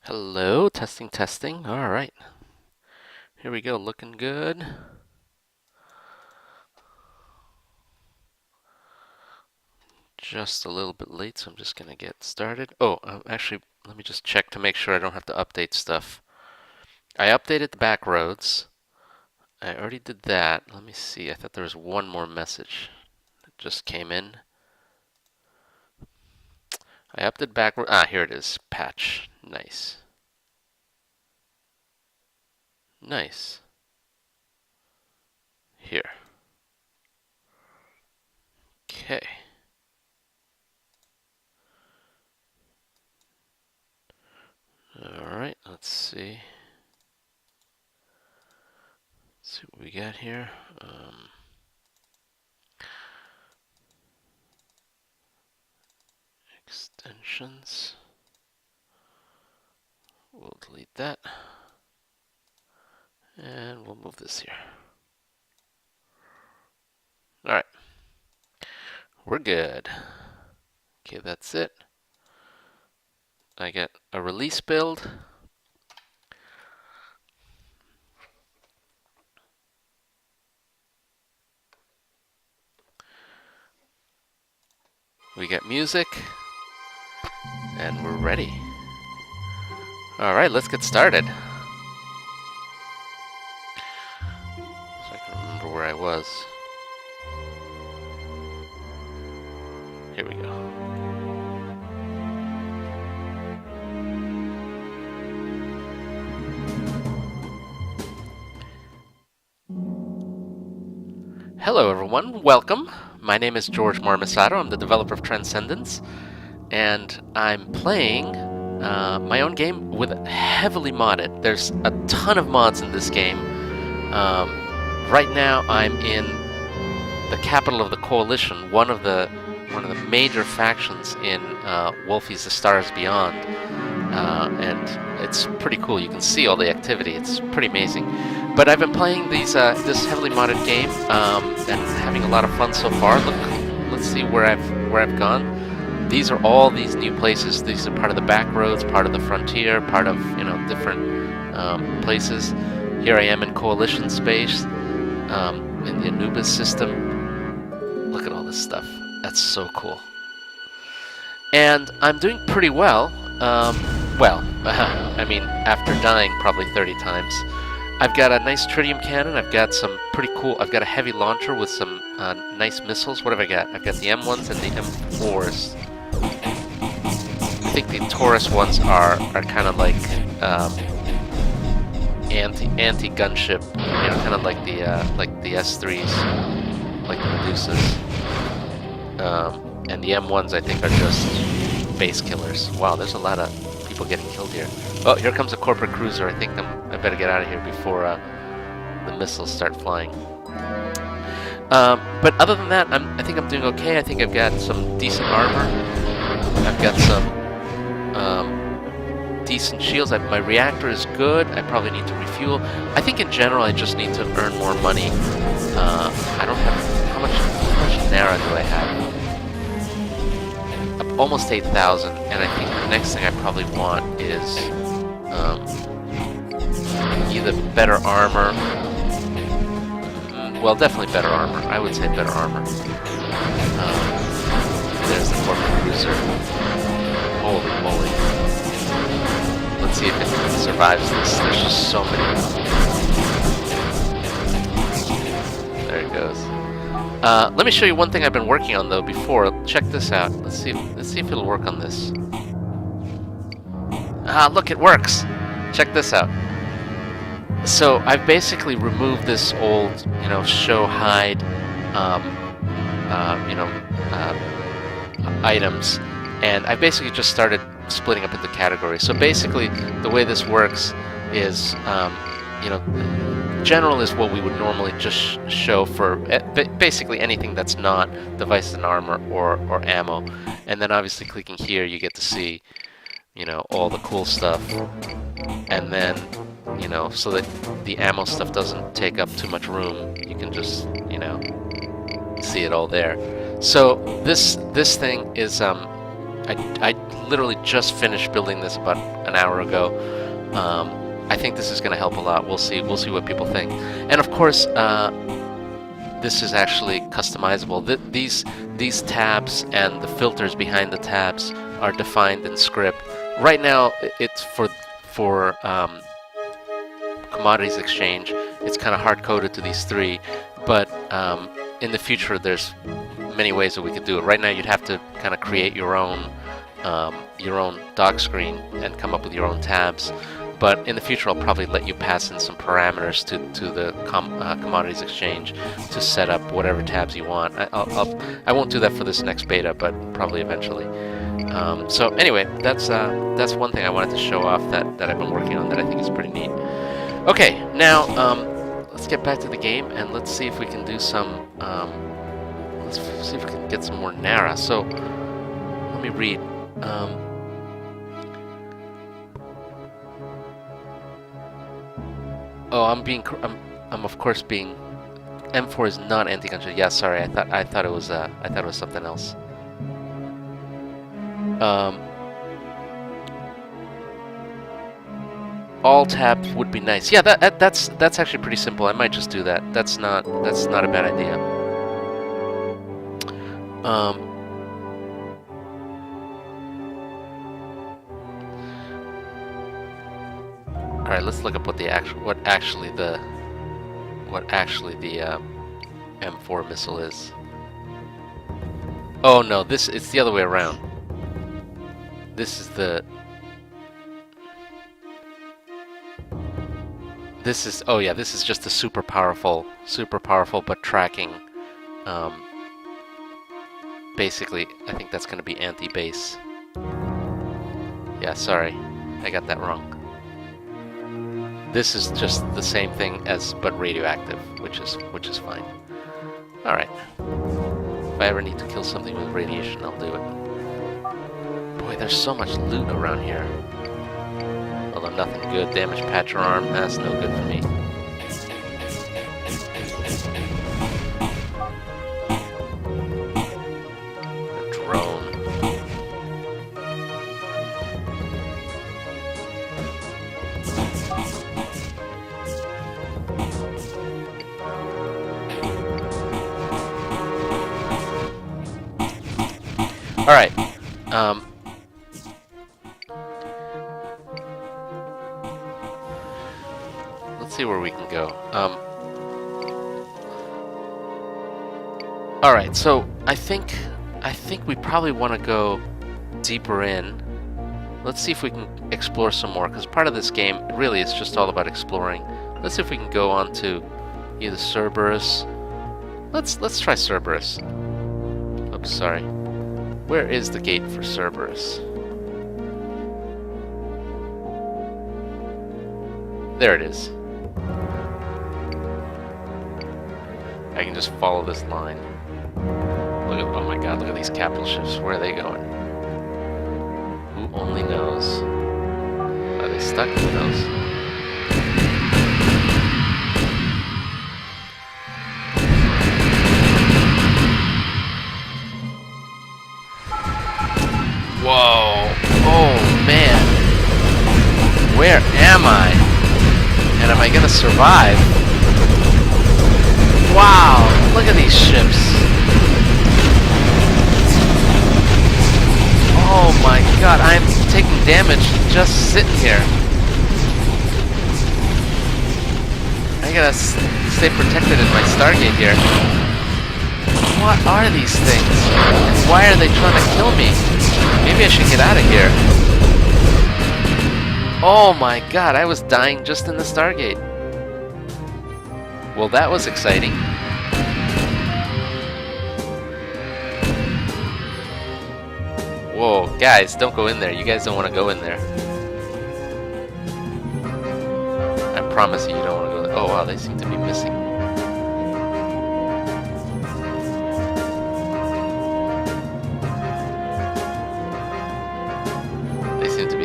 Hello, testing, testing. All right, here we go, looking good. Just a little bit late, so I'm just gonna get started. Oh, actually, let me just check to make sure I don't have to update stuff. I updated the back roads. I already did that. Let me see. I thought there was one more message that just came in. I updated back. Here it is. Patch. Nice. Nice. Here. Okay. All right. Let's see. Let's see what we got here. Extensions. We'll delete that. And we'll move this here. Alright. We're good. Okay, that's it. I get a release build. We get music. And we're ready. Alright, let's get started. So I can remember where I was. Here we go. Hello everyone, welcome. My name is George Marmosato. I'm the developer of Transcendence. And I'm playing my own game with heavily modded. There's a ton of mods in this game. Right now I'm in the capital of the Coalition, one of the major factions in Wolfie's The Stars Beyond. And it's pretty cool. You can see all the activity. It's pretty amazing. But I've been playing this heavily modded game and having a lot of fun so far. Let's see where I've gone. These are all these new places. These are part of the back roads, part of the frontier, part of different places. Here I am in Coalition space, in the Anubis system. Look at all this stuff. That's so cool. And I'm doing pretty well. I mean, after dying probably 30 times. I've got a nice tritium cannon. I've got some pretty cool. I've got a heavy launcher with some nice missiles. What have I got? I've got the M1s and the M4s. I think the Taurus ones are kind of like anti gunship, kind of like the S3s, like the Medusas. And the M1s I think are just base killers. Wow, there's a lot of people getting killed here. Oh, here comes a corporate cruiser. I think I better get out of here before the missiles start flying. But other than that, I think I'm doing okay. I think I've got some decent armor. I've got some decent shields. My reactor is good. I probably need to refuel. I think in general I just need to earn more money. I don't have how much Nara do I have? Almost 8,000, and I think the next thing I probably want is either better armor. Well, definitely better armor. I would say better armor. There's the corporate cruiser. Holy moly. Let's see if it survives this. There's just so many of them. There it goes. Let me show you one thing I've been working on though before. Check this out. Let's see if it'll work on this. Look, it works. Check this out. So I've basically removed this old, show hide, items, and I basically just started splitting up into categories. So basically, the way this works is, general is what we would normally just show for basically anything that's not devices and armor or ammo. And then obviously clicking here, you get to see, all the cool stuff. And then, so that the ammo stuff doesn't take up too much room, you can just, see it all there. So this thing is, I literally just finished building this about an hour ago. I think this is going to help a lot. We'll see what people think. And of course, this is actually customizable. These tabs and the filters behind the tabs are defined in script. Right now, it's for commodities exchange. It's kind of hard-coded to these three, but in the future, there's many ways that we could do it. Right now, you'd have to kind of create your own dock screen and come up with your own tabs. But in the future, I'll probably let you pass in some parameters to the commodities exchange to set up whatever tabs you want. I won't do that for this next beta, but probably eventually. So anyway, that's one thing I wanted to show off that I've been working on that I think is pretty neat. Okay, now let's get back to the game and let's see if we can do some. Let's see if we can get some more Nara. So let me read. Oh, I'm of course being. M4 is not anti-gunshot. Yeah, sorry. I thought it was something else. All tabs would be nice. Yeah, that's actually pretty simple. I might just do that. That's not a bad idea. All right, let's look up what actually the M4 missile is. Oh no, it's the other way around. This is oh yeah, this is just a super powerful but tracking. Basically, I think that's going to be anti-base. Yeah, sorry, I got that wrong. This is just the same thing but radioactive, which is fine. All right. If I ever need to kill something with radiation, I'll do it. Boy, there's so much loot around here. Although nothing good. Damage patch your arm. That's no good for me. A drone. All right. Let's see where we can go. All right. So I think we probably want to go deeper in. Let's see if we can explore some more, because part of this game really is just all about exploring. Let's see if we can go on to either Cerberus. Let's try Cerberus. Oops, sorry. Where is the gate for Cerberus? There it is. I can just follow this line. Oh my god, look at these capital ships. Where are they going? Who only knows? Are they stuck? Who knows? Whoa! Oh man! Where am I? And am I gonna survive? Wow! Look at these ships! Oh my god, I'm taking damage just sitting here. I gotta stay protected in my Stargate here. What are these things? And why are they trying to kill me? Maybe I should get out of here. Oh my god, I was dying just in the Stargate. Well, that was exciting. Whoa, guys, don't go in there. You guys don't want to go in there. I promise you, you don't want to go there. Oh wow, they seem to be missing.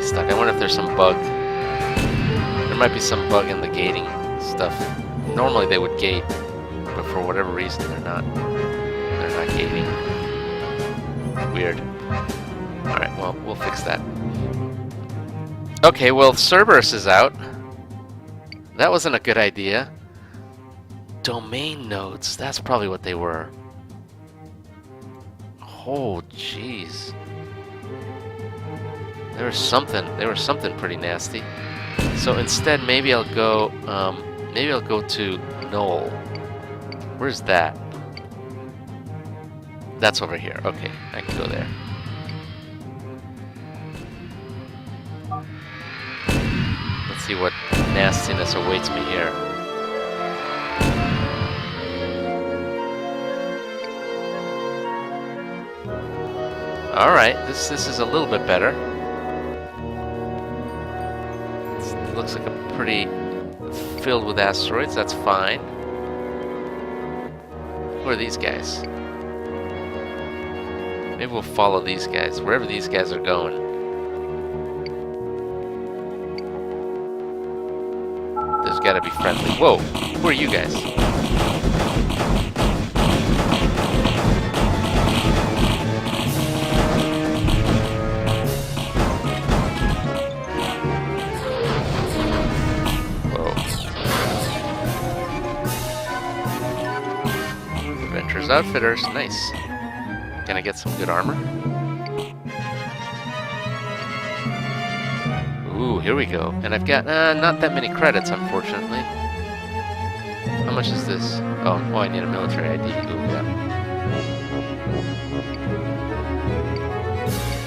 Stuck. I wonder if there's some bug. There might be some bug in the gating stuff. Normally they would gate, but for whatever reason they're not gating. Weird. Alright, well, we'll fix that. Okay, well, Cerberus is out. That wasn't a good idea. Domain nodes, that's probably what they were. Oh, jeez. There was something pretty nasty. So instead, maybe I'll go to Knoll. Where's that? That's over here. Okay, I can go there. Let's see what nastiness awaits me here. Alright, this is a little bit better. It looks like a pretty filled with asteroids, that's fine. Who are these guys? Maybe we'll follow these guys, wherever these guys are going. There's gotta be friendly. Whoa! Who are you guys? Whoa. Adventures Outfitters, nice. Can I get some good armor? Ooh, here we go. And I've got not that many credits, unfortunately. How much is this? Oh, I need a military ID. Ooh, yeah.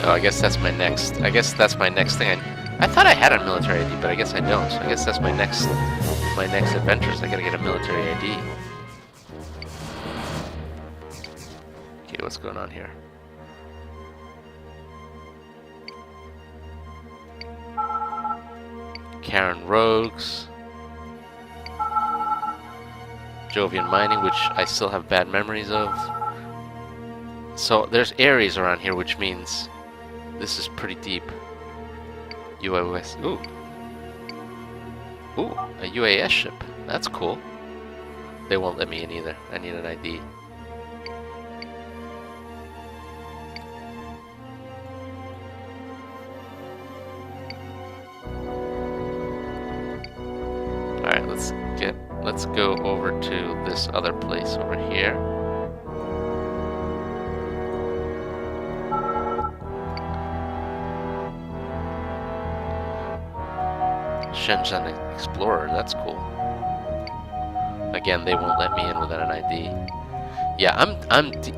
Oh, I guess that's my next thing. I thought I had a military ID, but I guess I don't. So I guess that's my next adventures. I gotta get a military ID. Okay, what's going on here? Karen Rogues. Jovian Mining, which I still have bad memories of. So there's Ares around here, which means this is pretty deep. UAS. Ooh. Ooh, a UAS ship. That's cool. They won't let me in either. I need an ID. Alright, let's go over to this other place over here. Shenzhen Explorer, that's cool. Again, they won't let me in without an ID. Yeah,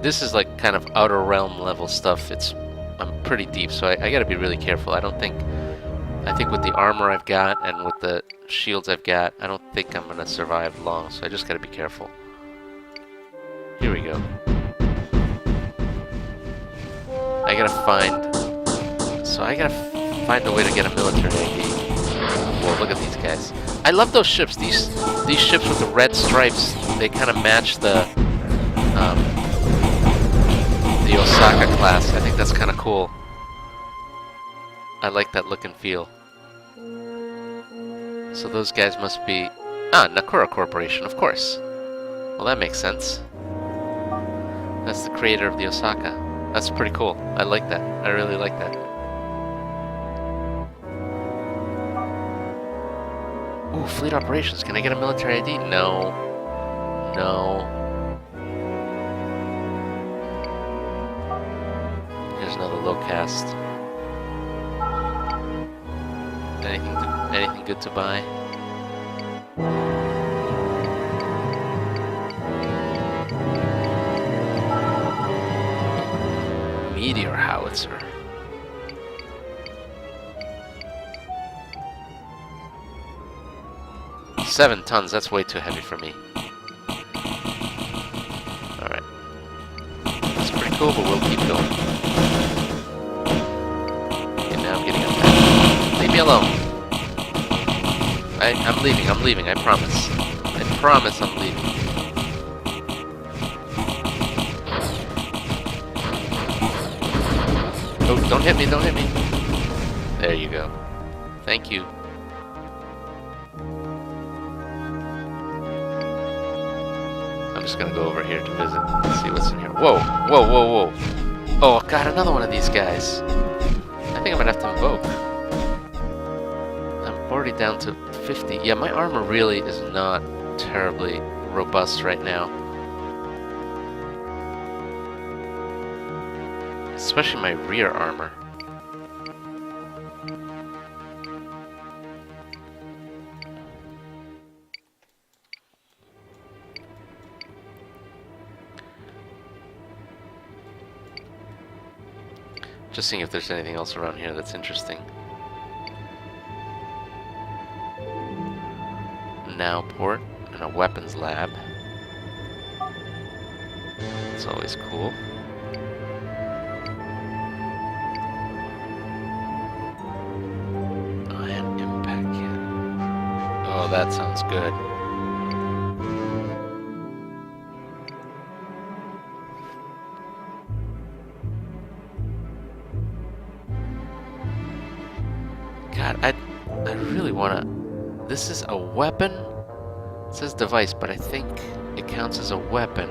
this is like kind of outer realm level stuff. I'm pretty deep, so I gotta be really careful. I think with the armor I've got and with the shields I've got, I don't think I'm gonna survive long, so I just gotta be careful. Here we go. I gotta find a way to get a military ID. Whoa, look at these guys. I love those ships. These ships with the red stripes, they kind of match the Osaka class. I think that's kind of cool. I like that look and feel. So those guys must be... Nakura Corporation, of course. Well, that makes sense. That's the creator of the Osaka. That's pretty cool. I like that. I really like that. Ooh, fleet operations. Can I get a military ID? No. No. Here's another low caste. Anything good to buy? Meteor howitzer. $7 tons, that's way too heavy for me. Alright. That's pretty cool, but we'll keep going. Okay, now I'm getting attacked. Leave me alone. I'm leaving, I promise. I promise I'm leaving. Oh, don't hit me, don't hit me. There you go. Thank you. I'm just gonna go over here to visit and see what's in here. Whoa, whoa, whoa, whoa. Oh, God, another one of these guys. think I might have to invoke. I'm already down to 50. Yeah, my armor really is not terribly robust right now. Especially my rear armor. Just seeing if there's anything else around here that's interesting. Now port and a weapons lab. It's always cool. Ion impact kit. Oh, that sounds good. God, I really wanna... This is a weapon? It says device, but I think it counts as a weapon.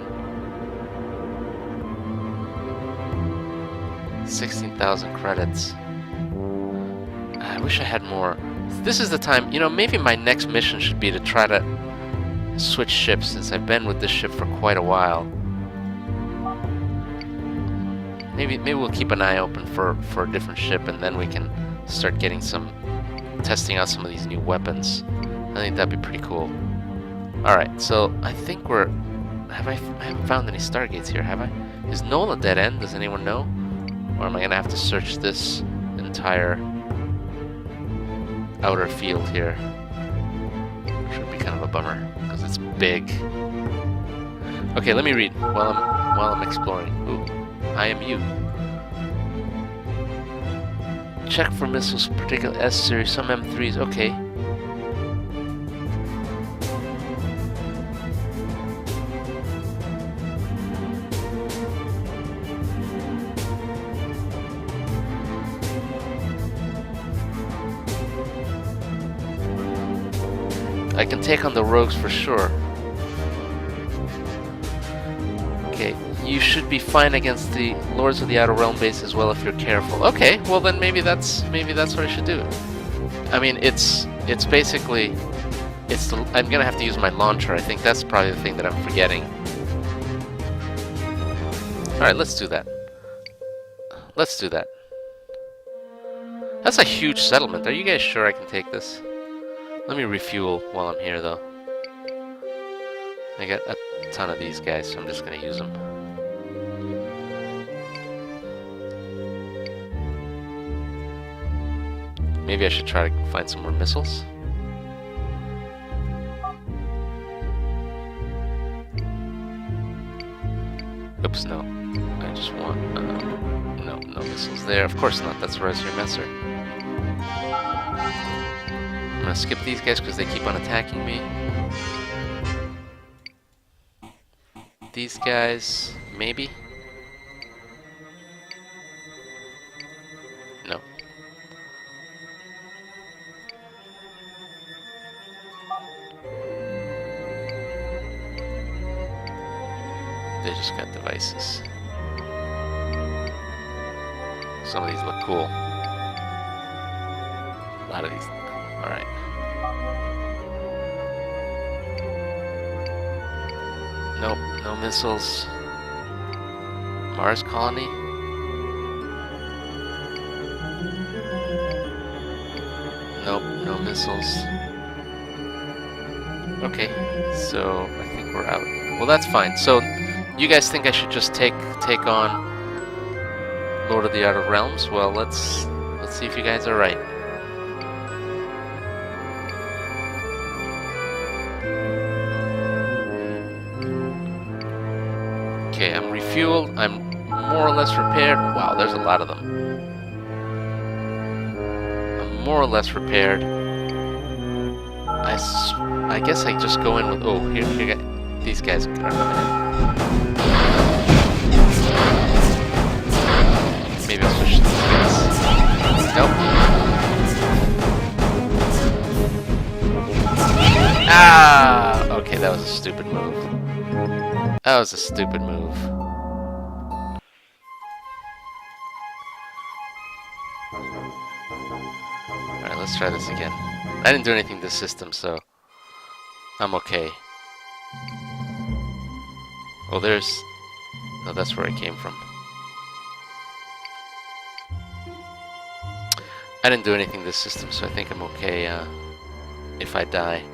16,000 credits. I wish I had more. This is the time, you know, maybe my next mission should be to try to switch ships, since I've been with this ship for quite a while. Maybe we'll keep an eye open for a different ship, and then we can start getting testing out some of these new weapons. I think that'd be pretty cool. Alright, so I think I haven't found any Stargates here, have I? Is Noel a dead end? Does anyone know? Or am I gonna have to search this entire outer field here? Which would be kind of a bummer, because it's big. Okay, let me read while I'm exploring. Ooh, I am you. Check for missiles, particular S series, some M3s. Okay. I can take on the rogues for sure. Okay, you should be fine against the Lords of the Outer Realm base as well if you're careful. Okay, well then maybe that's what I should do. I mean, it's basically I'm gonna have to use my launcher. I think that's probably the thing that I'm forgetting. All right, let's do that. Let's do that. That's a huge settlement. Are you guys sure I can take this? Let me refuel while I'm here, though. I got a ton of these guys, so I'm just gonna use them. Maybe I should try to find some more missiles. Oops, no. I just want... no missiles there. Of course not, that's Res Your Messer. I'm gonna skip these guys because they keep on attacking me. These guys, maybe? No. They just got devices. Some of these look cool. A lot of these. Alright. Nope, no missiles. Mars colony? Nope, no missiles. Okay, so I think we're out. Well, that's fine. So, you guys think I should just take on Lord of the Outer Realms? Well, let's see if you guys are right. Okay, I'm refueled. I'm more or less repaired. Wow, there's a lot of them. I'm more or less repaired. I guess I just go in with... Oh, here these guys are coming in. Maybe I'll switch to these guys. Nope. Ah! Okay, that was a stupid move. That was a stupid move. let's try this again. I didn't do anything to this system, so I'm okay. Oh, there's... No, that's where I came from. I didn't do anything to this system, so I think I'm okay if I die.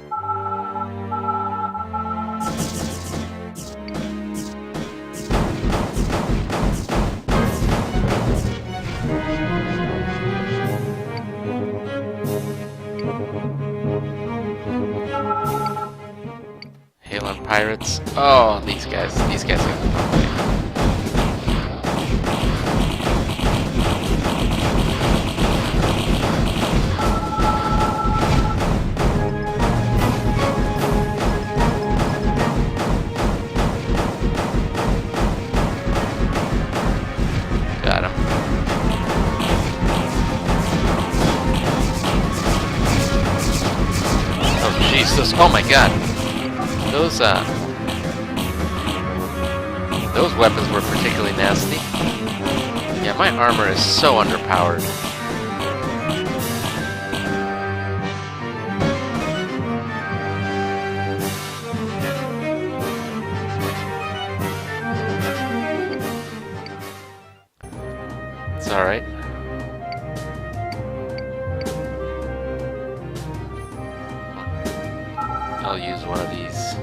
Hail on pirates. Oh, these guys get the Got him. Oh jeez, oh my god. Those weapons were particularly nasty. Yeah, my armor is so underpowered. It's alright. I'll use one of these.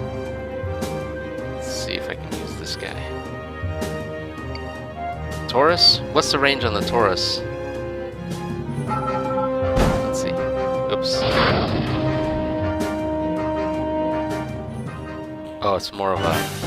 Let's see if I can use this guy. Taurus? What's the range on the Taurus? Let's see. Oops. Oh, it's more of a...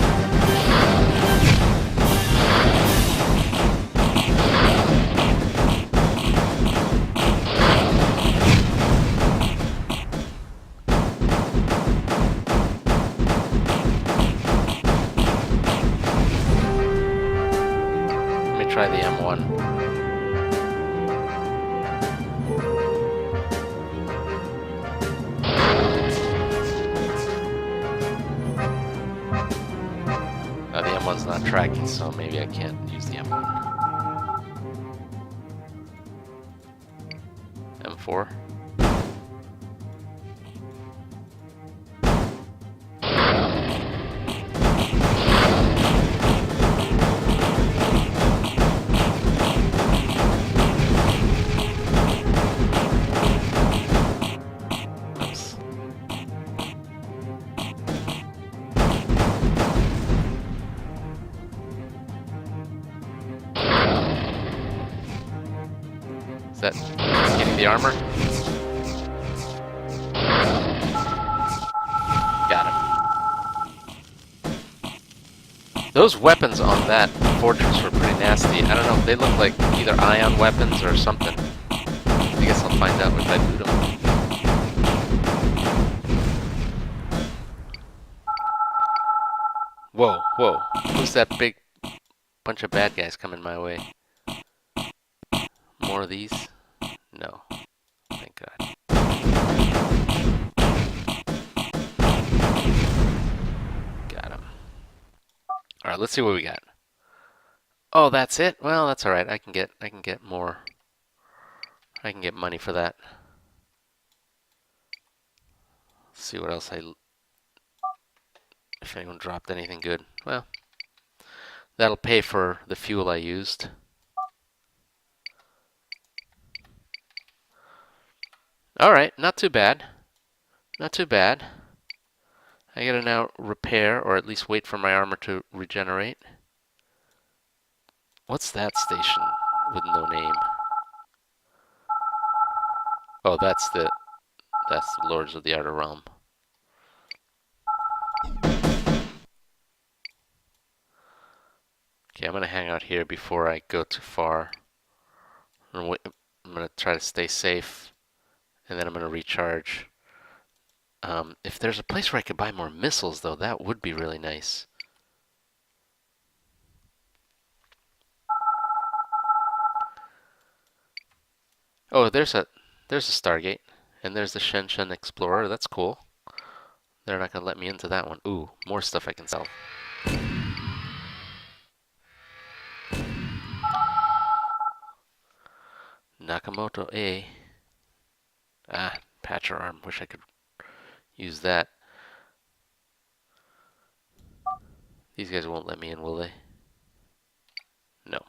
Try the M1. The M1's not tracking, so maybe I can't use the M1. M4. Is that getting the armor? Got him. Those weapons on that fortress were pretty nasty. I don't know, they look like either ion weapons or something. I guess I'll find out if I boot them. Whoa, whoa. Who's that big bunch of bad guys coming my way? More of these? No. Thank God. Got him. Alright, let's see what we got. Oh, that's it? Well, that's alright. I can get more. I can get money for that. Let's see what else if anyone dropped anything good. Well, that'll pay for the fuel I used. Alright, not too bad. Not too bad. I gotta now repair, or at least wait for my armor to regenerate. What's that station with no name? Oh, that's the Lords of the Outer Realm. Okay, I'm gonna hang out here before I go too far. I'm gonna try to stay safe, and then I'm gonna recharge. If there's a place where I could buy more missiles, though, that would be really nice. Oh, there's a Stargate, and there's the Shenzhen Explorer. That's cool. They're not gonna let me into that one. Ooh, more stuff I can sell. Nakamoto A. Ah, patcher arm. Wish I could use that. These guys won't let me in, will they? No.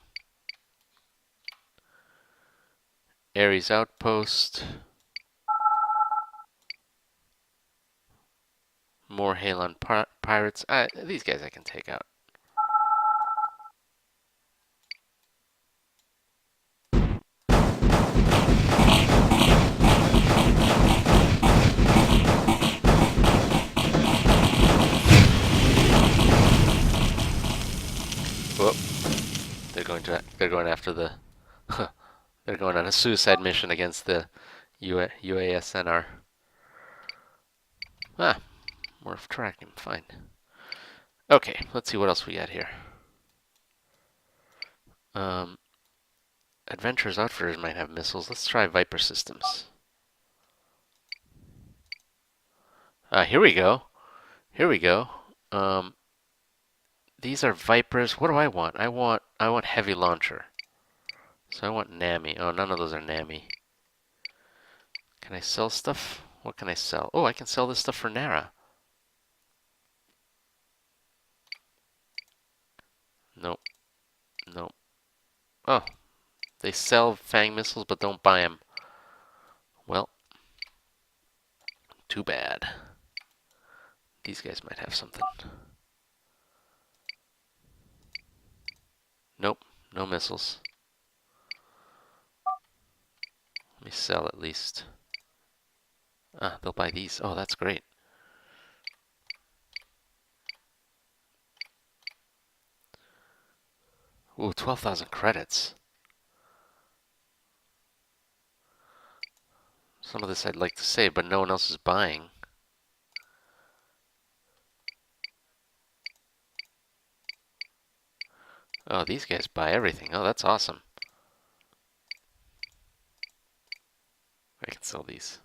Ares Outpost. More Halon pirates. These guys I can take out. Whoop. They're going after the they're going on a suicide mission against the UASNR. Ah, more of tracking. Fine. Okay, let's see what else we got here. Um, Adventurers Outfitters might have missiles. Let's try Viper Systems. Here we go. Here we go. Um, these are Vipers. What do I want? I want heavy launcher. So I want NAMI. Oh, none of those are NAMI. Can I sell stuff? What can I sell? Oh, I can sell this stuff for Nara. Nope. Nope. Oh, they sell Fang missiles but don't buy them. Well, too bad. These guys might have something. Nope, no missiles. Let me sell at least. Ah, they'll buy these. Oh, that's great. Ooh, 12,000 credits. Some of this I'd like to save, but no one else is buying. Oh, these guys buy everything. Oh, that's awesome. I can sell these.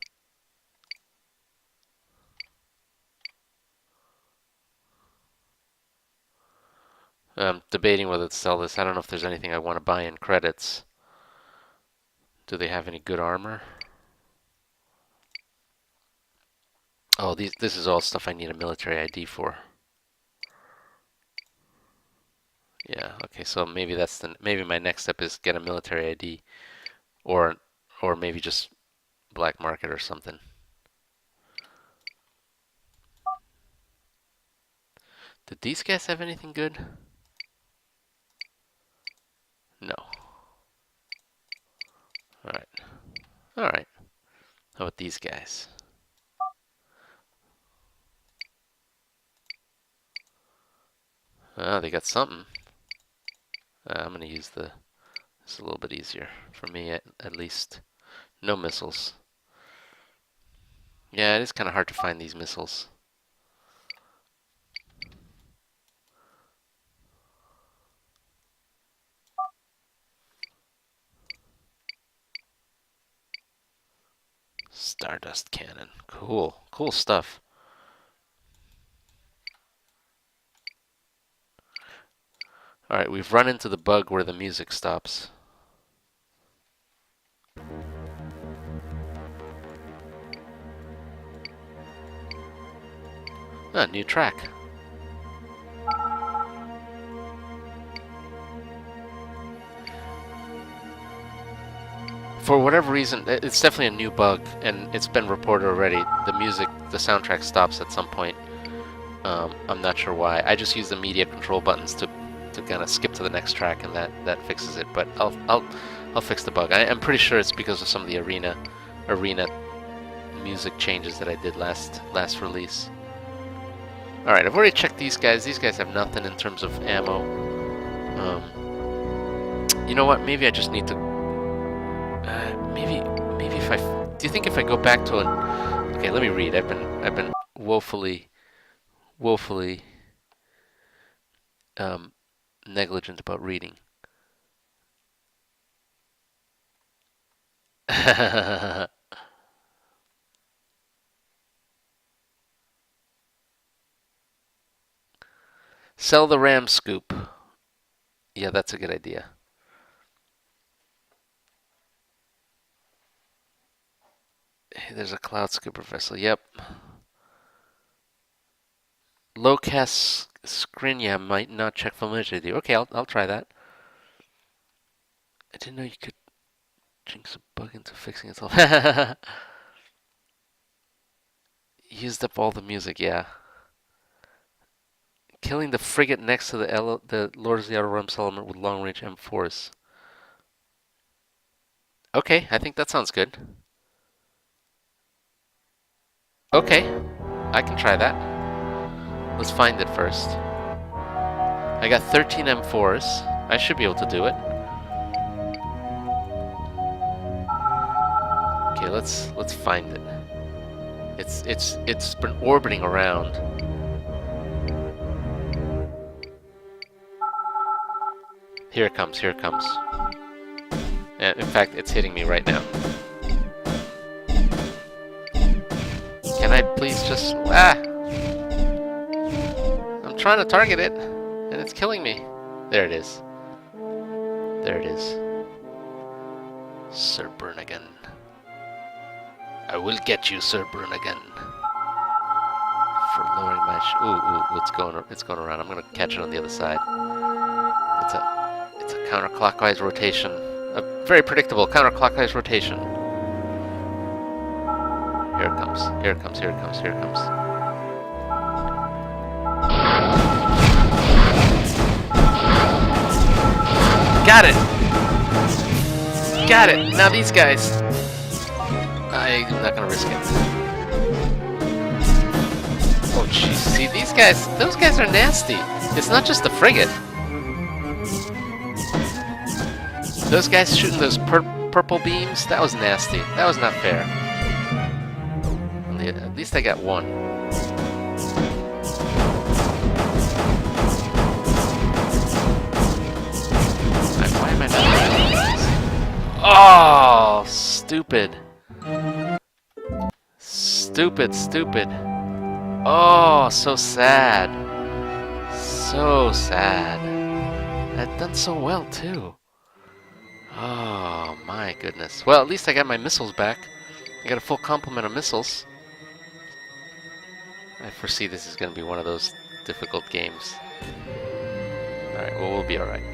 I'm debating whether to sell this. I don't know if there's anything I want to buy in credits. Do they have any good armor? Oh, this is all stuff I need a military ID for. Yeah, okay, so maybe maybe my next step is get a military ID or maybe just black market or something. Did these guys have anything good? No. Alright. Alright. How about these guys? Oh, they got something. I'm gonna use this a little bit easier for me at least. No missiles. Yeah, it is kind of hard to find these missiles. Stardust cannon. Cool. Cool stuff. Alright, we've run into the bug where the music stops. Ah, new track. For whatever reason, it's definitely a new bug, and it's been reported already. The soundtrack stops at some point. I'm not sure why. I just use the media control buttons to kind of skip to the next track, and that fixes it. But I'll fix the bug. I'm pretty sure it's because of some of the arena music changes that I did last release. All right, I've already checked these guys. These guys have nothing in terms of ammo. You know what? Maybe I just need to. Maybe if I. Do you think if I go back to an? Okay, let me read. I've been woefully negligent about reading. Sell the RAM scoop. Yeah, that's a good idea. Hey, there's a cloud scooper vessel. Yep. Low-cast Skrinya might not check familiarity with you. Okay, I'll try that. I didn't know you could jinx a bug into fixing itself. Used up all the music, yeah. Killing the frigate next to the Lords of the Outer Realms element with long-range M4s. Okay, I think that sounds good. Okay, I can try that. Let's find it first. I got 13 M4s. I should be able to do it. Okay, let's find it. It's been orbiting around. Here it comes, here it comes. And in fact, it's hitting me right now. Can I please just... Ah! I'm trying to target it, and it's killing me. There it is. There it is. Sir Burnagan. I will get you, Sir Burnagan. For lowering my... Ooh, it's going around. I'm gonna catch it on the other side. It's a counterclockwise rotation. A very predictable counterclockwise rotation. Here it comes. Here it comes. Here it comes. Here it comes. Got it! Got it! Now these guys. I'm not gonna risk it. Oh jeez, see these guys, those guys are nasty. It's not just the frigate. Those guys shooting those purple beams, that was nasty. That was not fair. At least I got one. Why am I not? Oh, stupid. Stupid. Oh, so sad. So sad. I'd done so well, too. Oh, my goodness. Well, at least I got my missiles back. I got a full complement of missiles. I foresee this is going to be one of those difficult games. Alright, well, we'll be alright.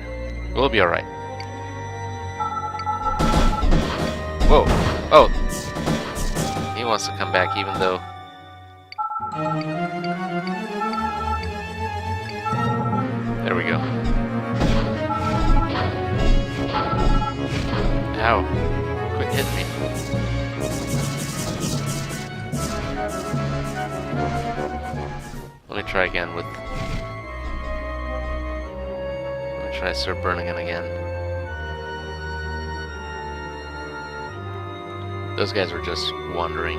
We'll be alright. Whoa. Oh. He wants to come back even though... There we go. Ow. Quit hitting me. Let me try again with... Let me try Sir Burnagan again. Those guys were just wandering.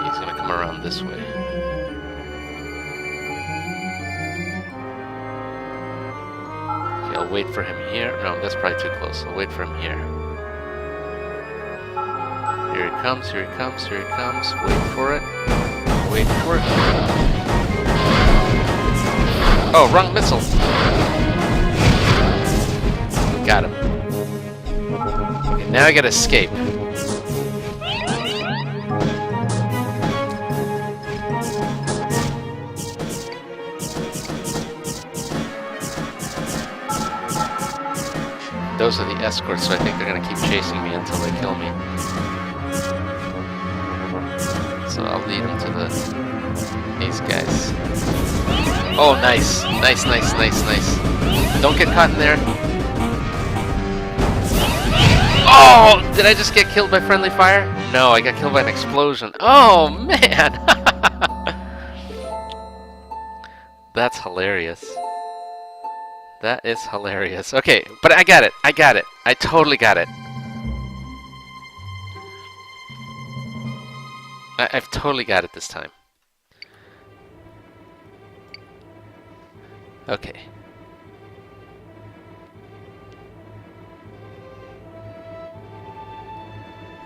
He's gonna come around this way. Okay, I'll wait for him here. No, that's probably too close. I'll wait for him here. Here he comes, here he comes, here he comes. Wait for it. Wait for it. Oh, wrong missile. Got him. Okay, now I gotta escape. Those are the escorts, so I think they're gonna keep chasing me until they kill me. So I'll lead them to these guys. Oh, nice. Nice. Don't get caught in there. Oh! Did I just get killed by friendly fire? No, I got killed by an explosion. Oh, man! That's hilarious. That is hilarious. Okay, but I got it. I totally got it. I've totally got it this time. Okay.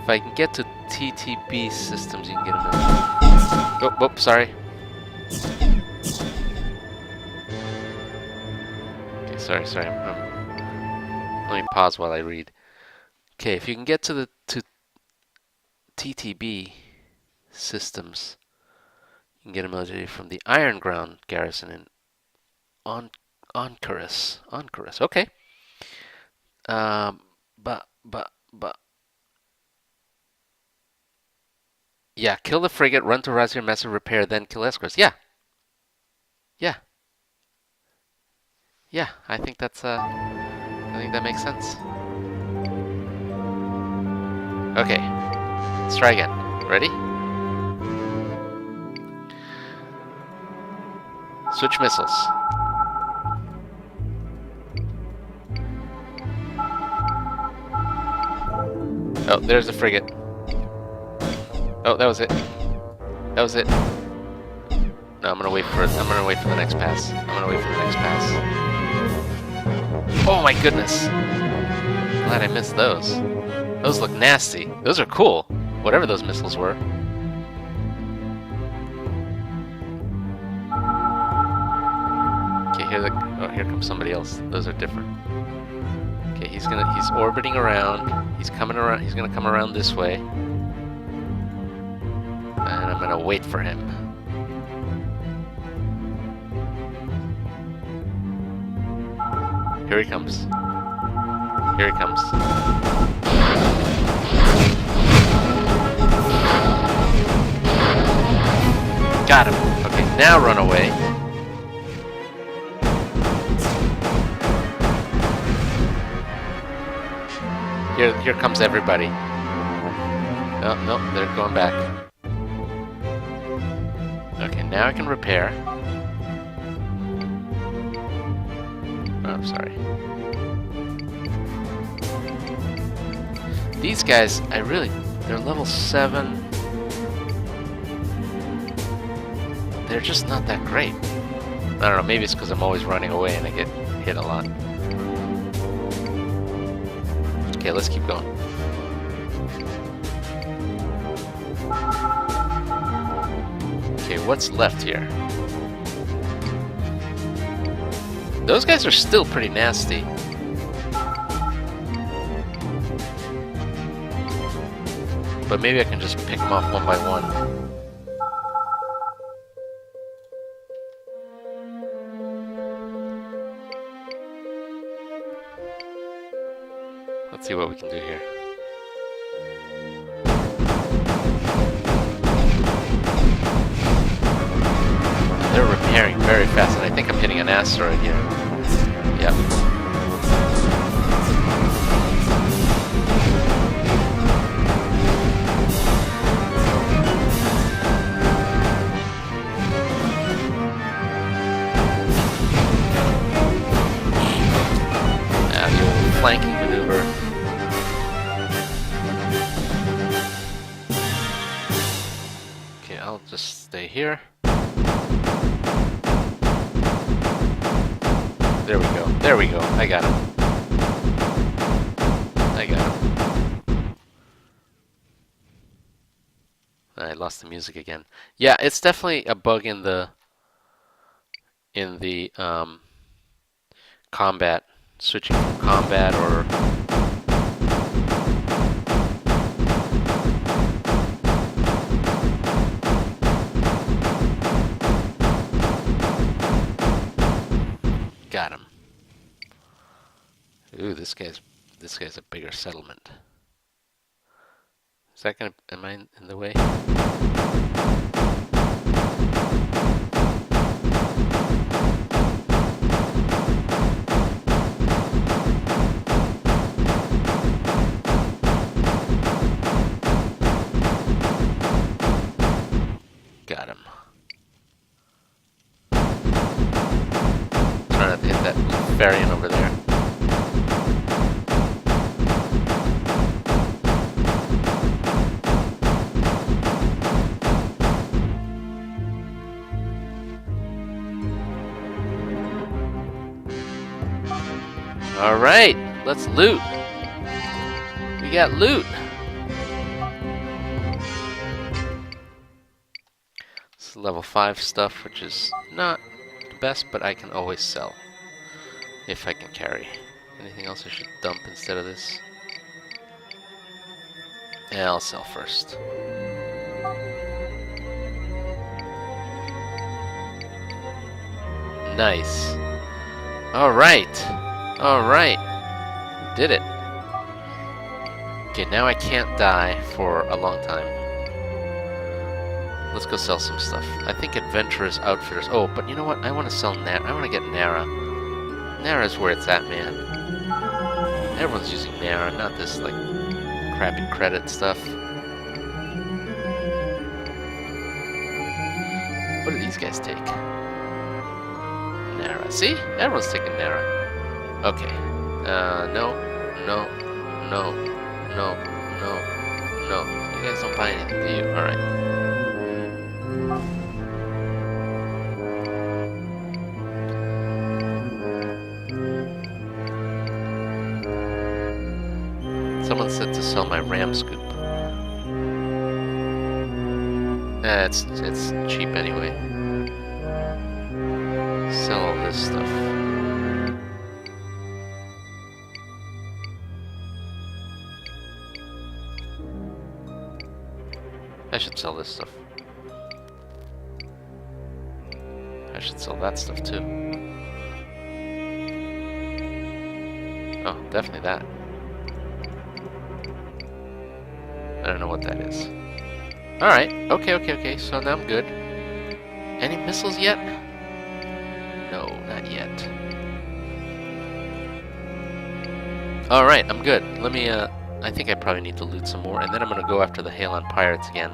If I can get to TTB systems, you can get another. Oh, sorry. Okay, sorry. Let me pause while I read. Okay, if you can get to the TTB systems, you can get a military from the Iron Ground garrison in Oncorus. Oncorus. Okay. Um, but. Yeah, kill the frigate, run to Razir Mesa, repair, then kill escorts. Yeah, yeah, yeah. I think that makes sense. Okay, let's try again. Ready? Switch missiles. Oh, there's the frigate. Oh, that was it. That was it. No, I'm gonna wait for the next pass. Oh my goodness! Glad I missed those. Those look nasty. Those are cool. Whatever those missiles were. Okay, here comes somebody else. Those are different. Okay, he's orbiting around. He's coming around. He's gonna come around this way. And I'm gonna wait for him. Here he comes. Here he comes. Got him. Okay, now run away. Here comes everybody. No, they're going back. Okay, now I can repair. Oh, I'm sorry. These guys, they're level 7. They're just not that great. I don't know, maybe it's because I'm always running away and I get hit a lot. Okay, let's keep going. Okay, what's left here? Those guys are still pretty nasty. But maybe I can just pick them off one by one. Let's see what we can do here. They're repairing very fast, and I think I'm hitting an asteroid here. Yep. Flanking maneuver. Okay, I'll just stay here. There we go. There we go. I got him. I lost the music again. Yeah, it's definitely a bug in the combat. Switching from combat or got him. Ooh, this guy's a bigger settlement. Is that gonna? Am I in the way? Got him. Trying not to hit that variant over there. All right, let's loot. We got loot. This is level 5 stuff, which is not the best, but I can always sell if I can carry. Anything else I should dump instead of this? Yeah, I'll sell first. Nice. Alright. Alright. Did it. Okay, now I can't die for a long time. Let's go sell some stuff. I think Adventurers Outfitters. Oh, but you know what? I want to sell Nara. I want to get Nara. Nara's where it's at, man. Everyone's using Nara, not this, like, crappy credit stuff. What do these guys take? Nara. See? Everyone's taking Nara. Okay. No. You guys don't buy anything, do you? Alright. Someone said to sell my ram scoop. It's cheap anyway. Sell all this stuff. I should sell this stuff. I should sell that stuff too. Oh, definitely that. I don't know what that is. Alright, okay, so now I'm good. Any missiles yet? No, not yet. Alright, I'm good. Let me, I think I probably need to loot some more, and then I'm gonna go after the Halon Pirates again.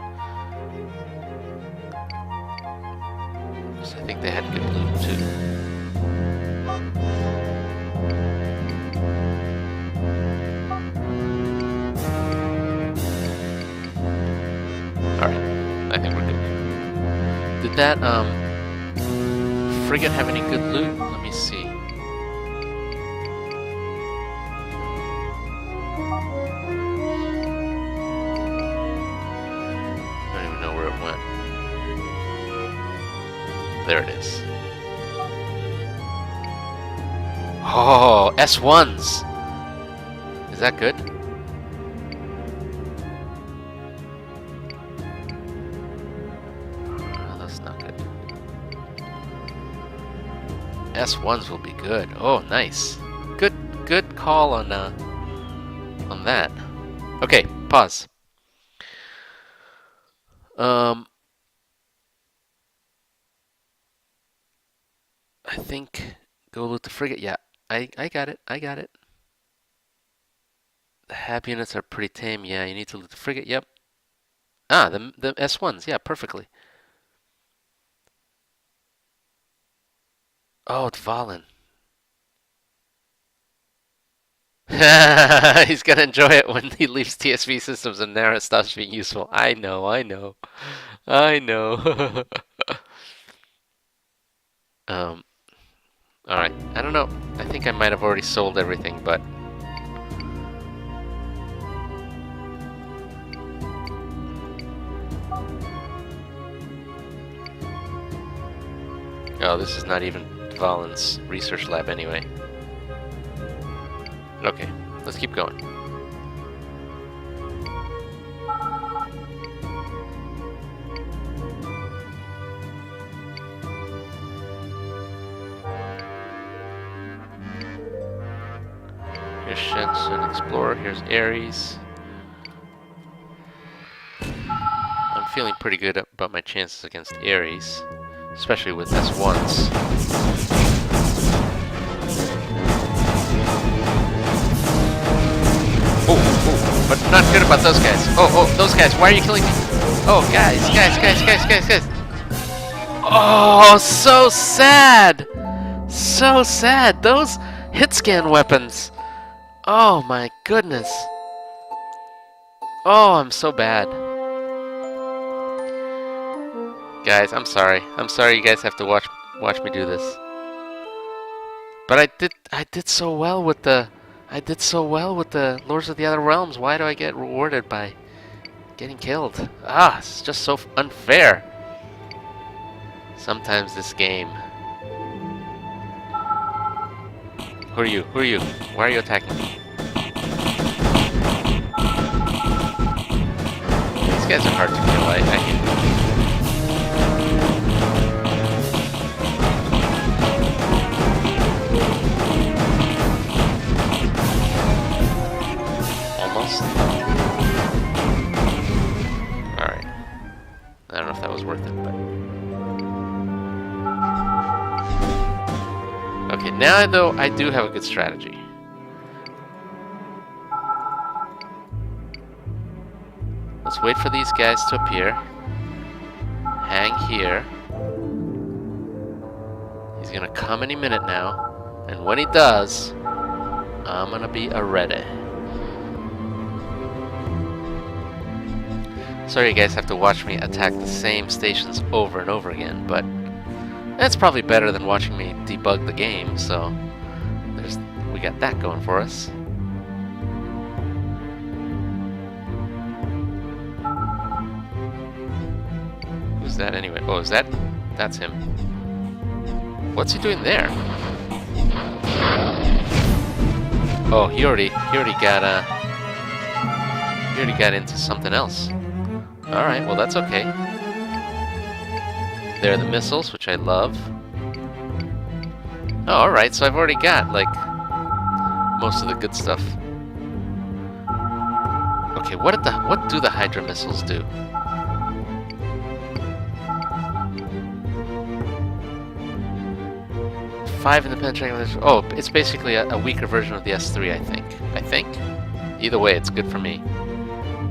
So I think they had good loot, too. I think we're good. Did that, frigate have any good loot? Let me see. I don't even know where it went. There it is. Oh, S1s! Is that good? S1s will be good. Oh, nice. Good call on that. Okay, pause. I think go loot the frigate. Yeah, I got it. The Hab units are pretty tame. Yeah, you need to loot the frigate. Yep. Ah, the S1s. Yeah, perfectly. Oh, Dvalin. He's gonna enjoy it when he leaves TSV systems and Nara stops being useful. I know. Alright. I don't know. I think I might have already sold everything, but... Oh, this is not even Dvalin's research lab anyway. Okay, let's keep going. Here's Shensun Explorer, here's Ares. I'm feeling pretty good about my chances against Ares, especially with S1s. Oh, but not good about those guys. Oh, those guys, why are you killing me? Oh, guys. Oh, so sad. So sad. Those hit scan weapons. Oh my goodness. Oh, I'm so bad. Guys, I'm sorry. I'm sorry you guys have to watch me do this. But I did so well with the Lords of the Other Realms. Why do I get rewarded by getting killed? Ah, it's just so unfair. Sometimes this game. Who are you? Who are you? Why are you attacking me? These guys are hard to kill. I hate them. Almost. Alright. I don't know if that was worth it, but... Okay, now though, I do have a good strategy. Let's wait for these guys to appear. Hang here. He's gonna come any minute now. And when he does, I'm gonna be ready. Sorry you guys have to watch me attack the same stations over and over again, but that's probably better than watching me debug the game, so we got that going for us. Who's that anyway? Oh, is that? That's him. What's he doing there? Oh, he already got into something else. All right, well that's okay. There are the missiles, which I love. Oh, all right, so I've already got like most of the good stuff. Okay, what do the Hydra missiles do? Five independent triangulars. Oh, it's basically a weaker version of the S3, I think. Either way, it's good for me.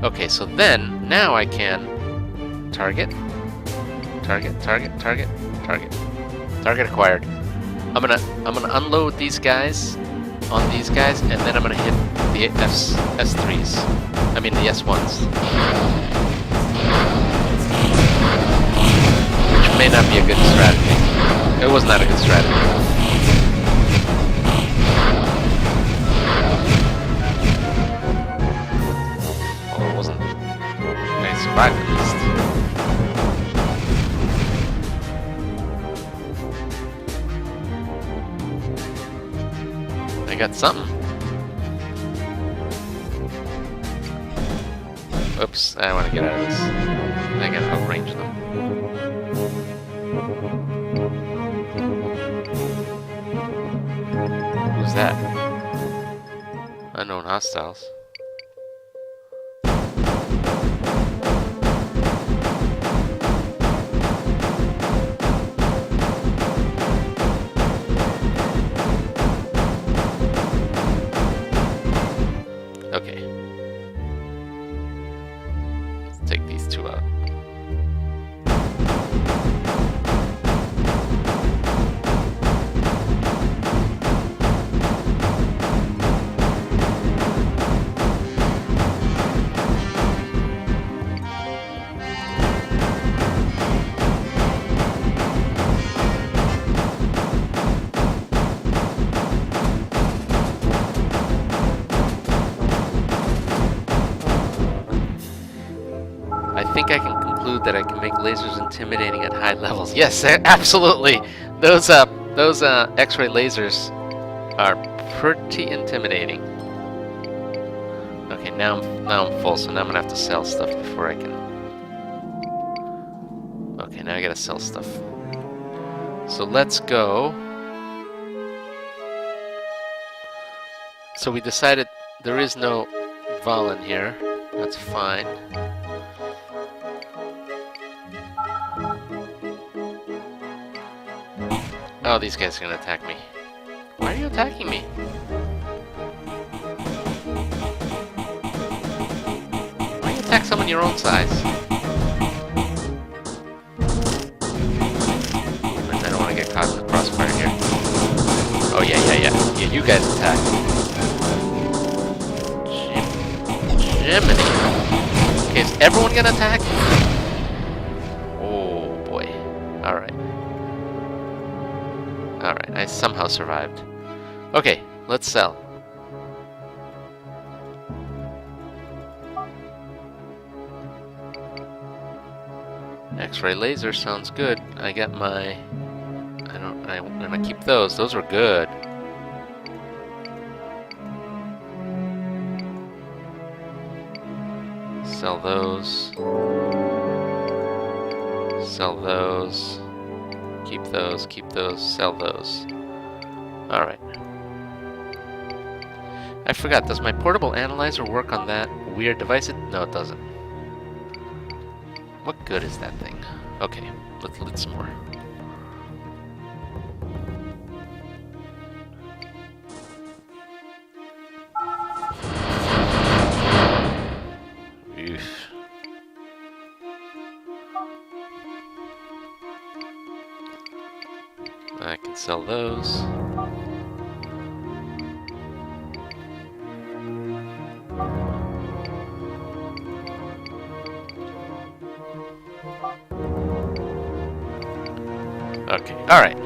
Okay, so then now I can target acquired. I'm gonna unload these guys on these guys, and then I'm gonna hit the S3s. I mean the S1s, which may not be a good strategy. It was not a good strategy. Survive at least. I got something. Oops, I want to get out of this. I gotta outrange them. Who's that? Unknown hostiles. Okay. Let's take these two out. I think I can conclude that I can make lasers intimidating at high levels. Yes, absolutely. Those X-ray lasers are pretty intimidating. Okay, now I'm full, so now I'm gonna have to sell stuff before I can. Okay, now I gotta sell stuff. So let's go. So we decided there is no Valen here. That's fine. Oh, these guys are gonna attack me. Why are you attacking me? Why you attack someone your own size? I don't want to get caught in the crossfire here. Oh yeah, yeah, you guys attack. Jiminy. Okay, is everyone gonna attack? Oh boy. Alright. Alright, I somehow survived. Okay, let's sell. X-ray laser sounds good. I got my... I'm gonna keep those. Those were good. Sell those. Sell those. Keep those, sell those. Alright. I forgot, does my portable analyzer work on that weird device? No, it doesn't. What good is that thing? Okay, let's loot some more. Oof. I can sell those. Okay, alright.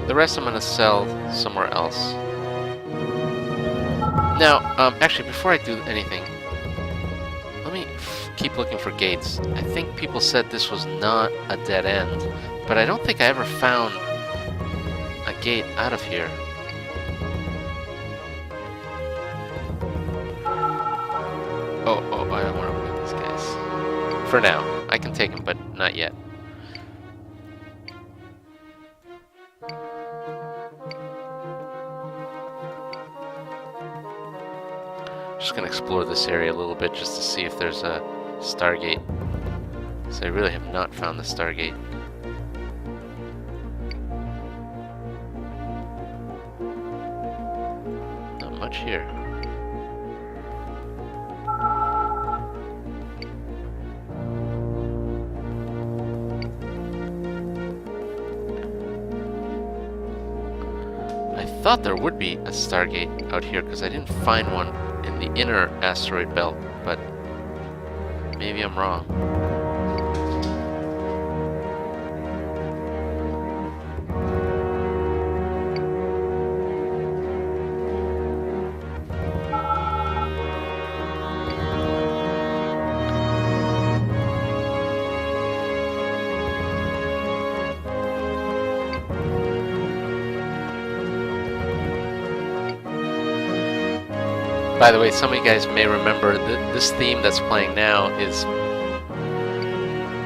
The rest I'm gonna sell somewhere else. Now, actually, before I do anything, let me keep looking for gates. I think people said this was not a dead end, but I don't think I ever found a gate out of here. Oh, I don't want to win these guys. For now. I can take them, but not yet. Just gonna explore this area a little bit just to see if there's a Stargate. So I really have not found the Stargate. Not much here. I thought there would be a Stargate out here because I didn't find one in the inner asteroid belt, but maybe I'm wrong. By the way, some of you guys may remember that this theme that's playing now is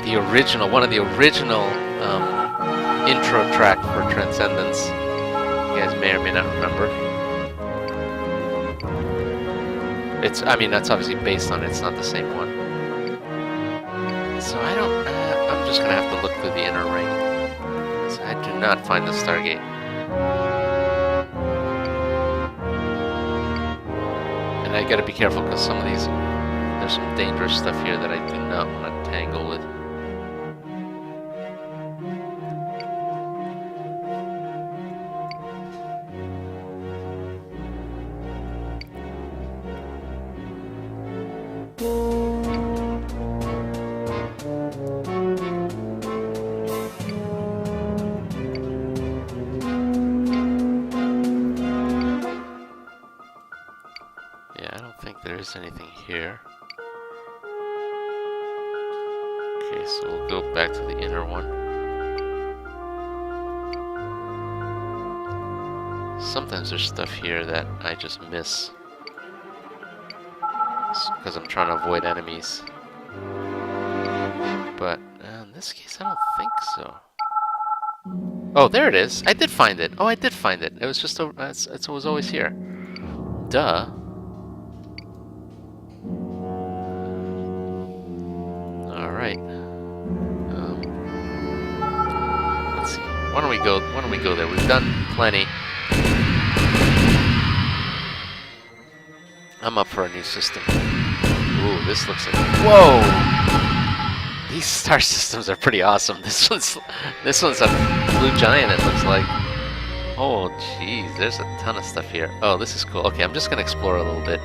the original, one of the original intro track for Transcendence. You guys may or may not remember. It's, I mean, that's obviously based on it. It's not the same one. So I don't, I'm just gonna have to look through the inner ring. So I do not find the Stargate. And I gotta be careful because some of these, there's some dangerous stuff here that I do not want to tangle with. Anything here. Okay, so we'll go back to the inner one. Sometimes there's stuff here that I just miss because I'm trying to avoid enemies. But in this case, I don't think so. Oh, there it is. I did find it. Oh, I did find it. It was just over. It was always here. Duh. Let's see. Why don't we go there? We've done plenty. I'm up for a new system. Ooh, this looks like, whoa! These star systems are pretty awesome. This one's a blue giant, it looks like. Oh jeez, there's a ton of stuff here. Oh, this is cool. Okay, I'm just gonna explore a little bit.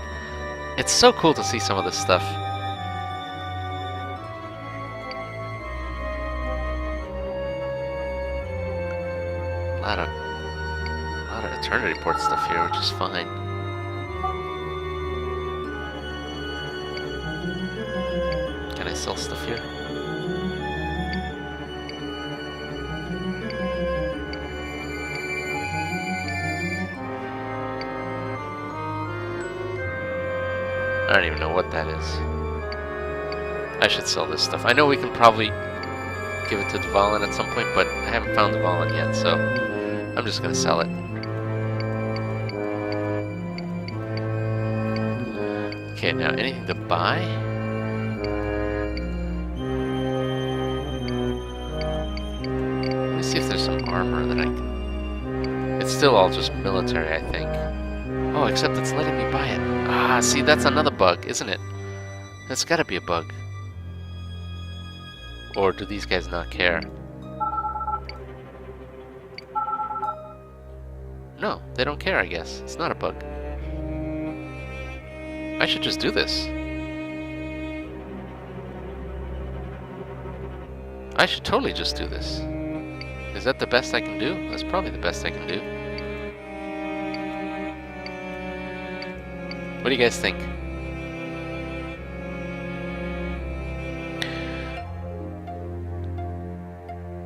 It's so cool to see some of this stuff. A lot of Eternity Port stuff here, which is fine. Can I sell stuff here? I don't even know what that is. I should sell this stuff. I know we can probably give it to Dvalin at some point, but I haven't found Dvalin yet, so I'm just gonna sell it. Okay, now anything to buy? Let me see if there's some armor that I can... It's still all just military, I think. Oh, except it's letting me buy it. Ah, see, that's another bug, isn't it? That's gotta be a bug. Or do these guys not care? No, they don't care, I guess. It's not a bug. I should just do this. I should totally just do this. Is that the best I can do? That's probably the best I can do. What do you guys think?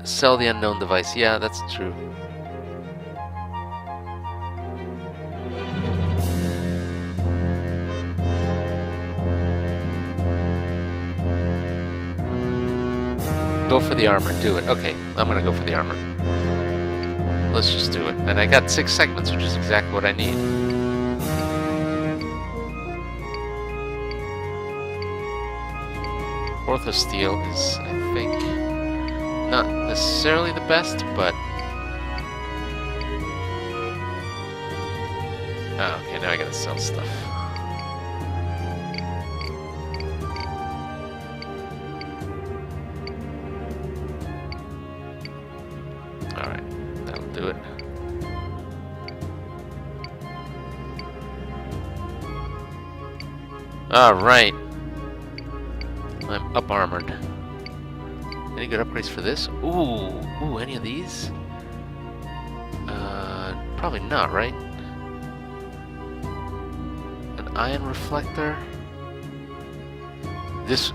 Sell the unknown device. Yeah, that's true. Go for the armor. Do it. Okay, I'm gonna go for the armor. Let's just do it. And I got 6 segments, which is exactly what I need. Orthosteel is, I think, not necessarily the best, but... Oh, okay, now I gotta sell stuff. Alright, that'll do it. Alright. I'm up armored. Any good upgrades for this? Ooh, any of these? Probably not, right? An ion reflector. This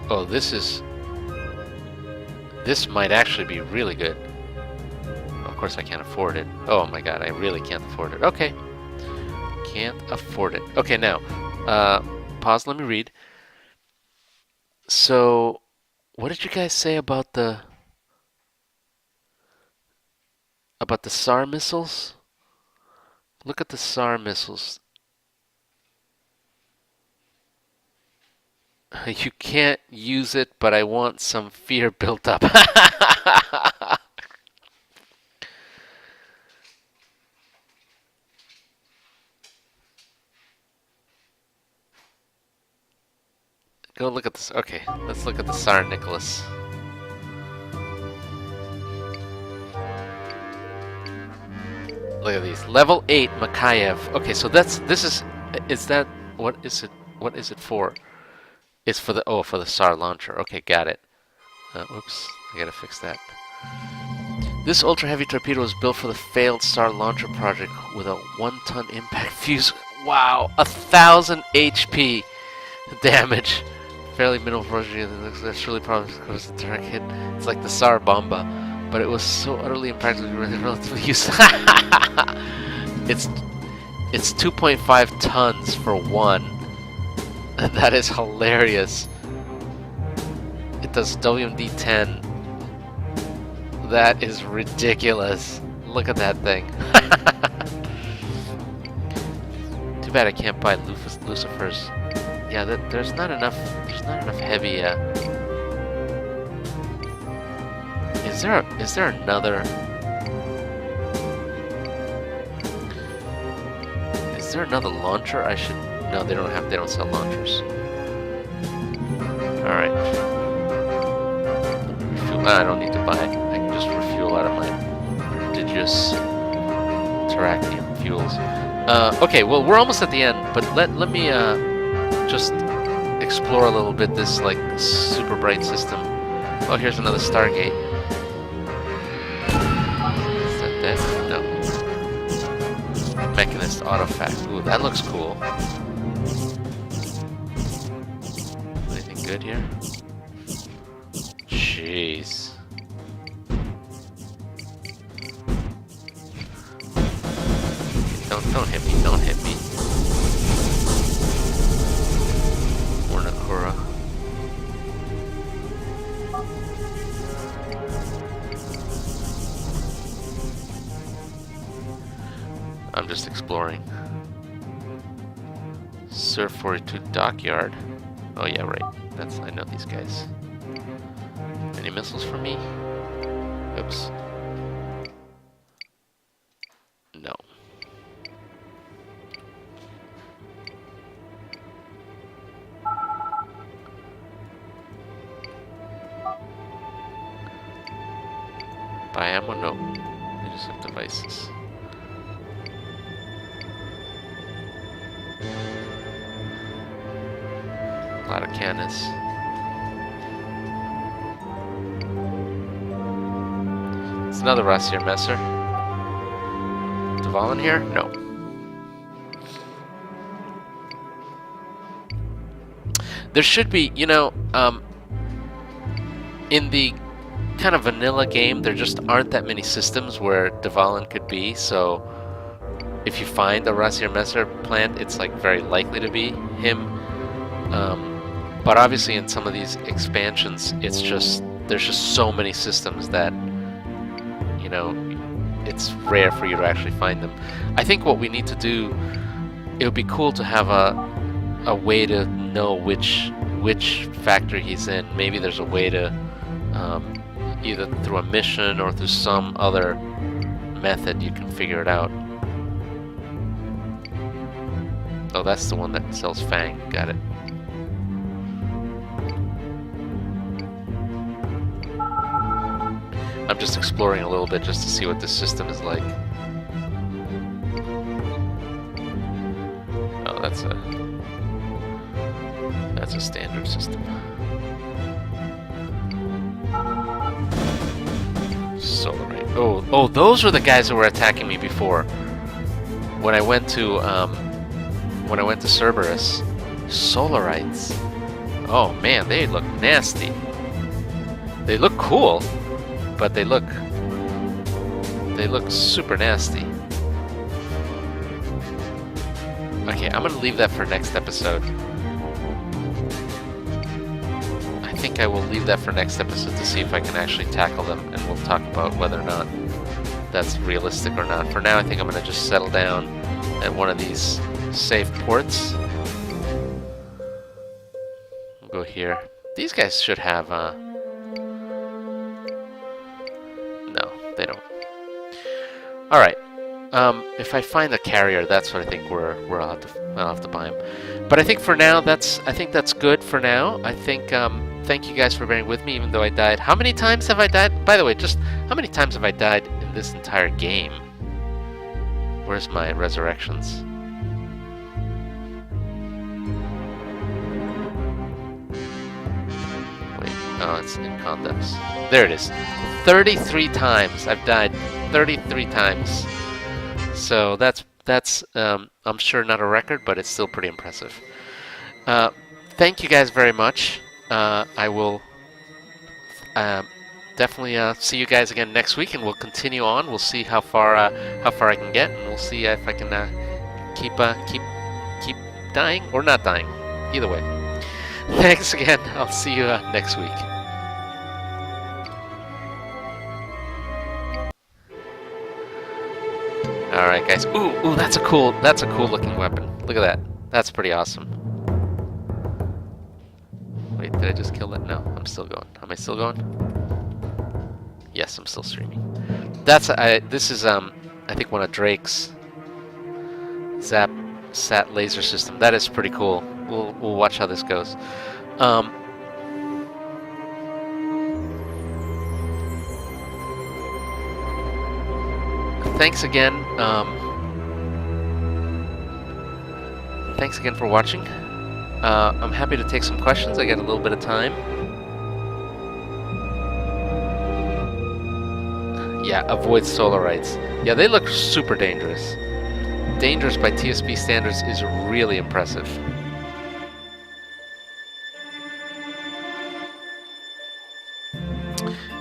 might actually be really good. Of course I can't afford it. Oh my god, I really can't afford it. Okay. Can't afford it. Okay, now, pause, let me read. So, what did you guys say about the SAR missiles? Look at the SAR missiles. You can't use it, but I want some fear built up. Go look at this. Okay, let's look at the Tsar Nicholas. Look at these. Level 8 Makayev. Okay, so is that, what is it for? It's for the, oh, for the SAR launcher. Okay, got it. Oops, I gotta fix that. This ultra-heavy torpedo was built for the failed SAR launcher project with a 1-ton impact fuse. Wow, 1,000 HP damage. Fairly minimal pressure. That's really probably because the direct hit. It's like the SAR Bomba, but it was so utterly impractical. Relatively useless. It's 2.5 tons for one. That is hilarious. It does WMD-10. That is ridiculous. Look at that thing. Too bad I can't buy Lucifer's. Yeah, there's not enough heavy. Is there another? Is there another launcher? I should. No, they don't sell launchers. All right. I don't need to buy it. I can just refuel out of my prodigious Terrakium fuels. Okay, well, we're almost at the end, but let me just explore a little bit this like super bright system. Oh, here's another Stargate. Is that that? No. Mechanist Autofact. Ooh, that looks cool. Anything good here? Jeez. Don't hit me, don't hit me. exploring. Surf 42 Dockyard. Oh yeah, right. I know these guys. Any missiles for me? Oops. No. Buy ammo? No. They just have devices. A lot of cannons. It's another Rassier Messer. Duvall in here? No. There should be, you know, in the kind of vanilla game, there just aren't that many systems where Duvallin could be, so if you find a Rassier Messer plant, it's like very likely to be him. But obviously in some of these expansions, it's just, there's just so many systems that, you know, it's rare for you to actually find them. I think what we need to do, it would be cool to have a way to know which factory he's in. Maybe there's a way to, either through a mission or through some other method, you can figure it out. Oh, that's the one that sells Fang. Got it. I'm just exploring a little bit just to see what this system is like. Oh, that's a standard system. Solarite. Oh, those were the guys that were attacking me before. When I went to Cerberus. Solarites. Oh man, they look nasty. They look cool, but they look super nasty. Okay, I'm gonna leave that for next episode. I think I will leave that for next episode to see if I can actually tackle them, and we'll talk about whether or not that's realistic or not. For now, I think I'm gonna just settle down at one of these safe ports. We'll go here. These guys should have, no, they don't. Alright. If I find a carrier, that's what I think I'll have to buy him. But I think for now, I think that's good for now. I think, thank you guys for bearing with me, even though I died. How many times have I died? By the way, just how many times have I died in this entire game? Where's my resurrections? Oh, it's in condeps. There it is. 33 times. I've died 33 times. So that's I'm sure not a record, but it's still pretty impressive. Thank you guys very much. I will definitely see you guys again next week, and we'll continue on. We'll see how far I can get, and we'll see if I can keep dying or not dying. Either way. Thanks again. I'll see you next week. All right, guys. Ooh, that's a cool looking weapon. Look at that. That's pretty awesome. Wait, did I just kill that? No, I'm still going. Am I still going? Yes, I'm still streaming. This is I think one of Drake's Sat laser system. That is pretty cool. We'll watch how this goes. Thanks again. Thanks again for watching. I'm happy to take some questions. I got a little bit of time. Yeah, avoid Solarites. Yeah, they look super dangerous. Dangerous by TSP standards is really impressive.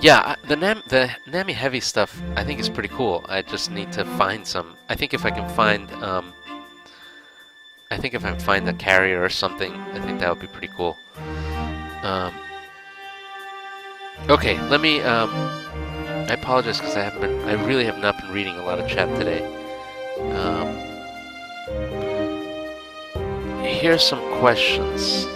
Yeah, the Nami heavy stuff I think is pretty cool. I just need to find some. I think if I can find a carrier or something, I think that would be pretty cool. Okay, let me I apologize because I really have not been reading a lot of chat today. here's some questions.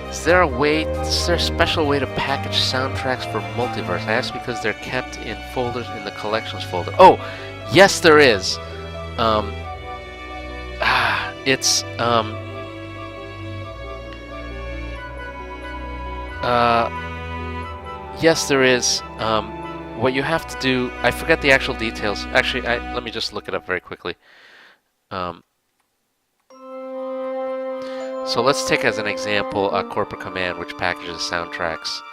Is there a special way to package soundtracks for Multiverse? I ask because they're kept in folders in the collections folder. Oh, yes there is. It's yes there is. What you have to do, I forget the actual details. Actually, let me just look it up very quickly. So let's take as an example a corporate command which packages soundtracks.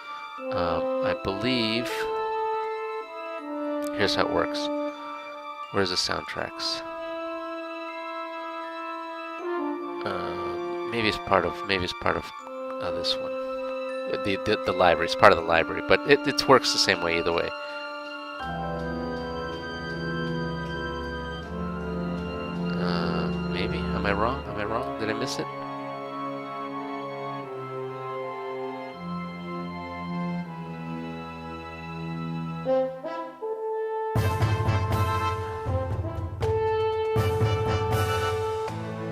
I believe... Here's how it works. Where's the soundtracks? Maybe it's part of this one. The library. It's part of the library, but it works the same way either way. Maybe. Am I wrong? Am I wrong? Did I miss it?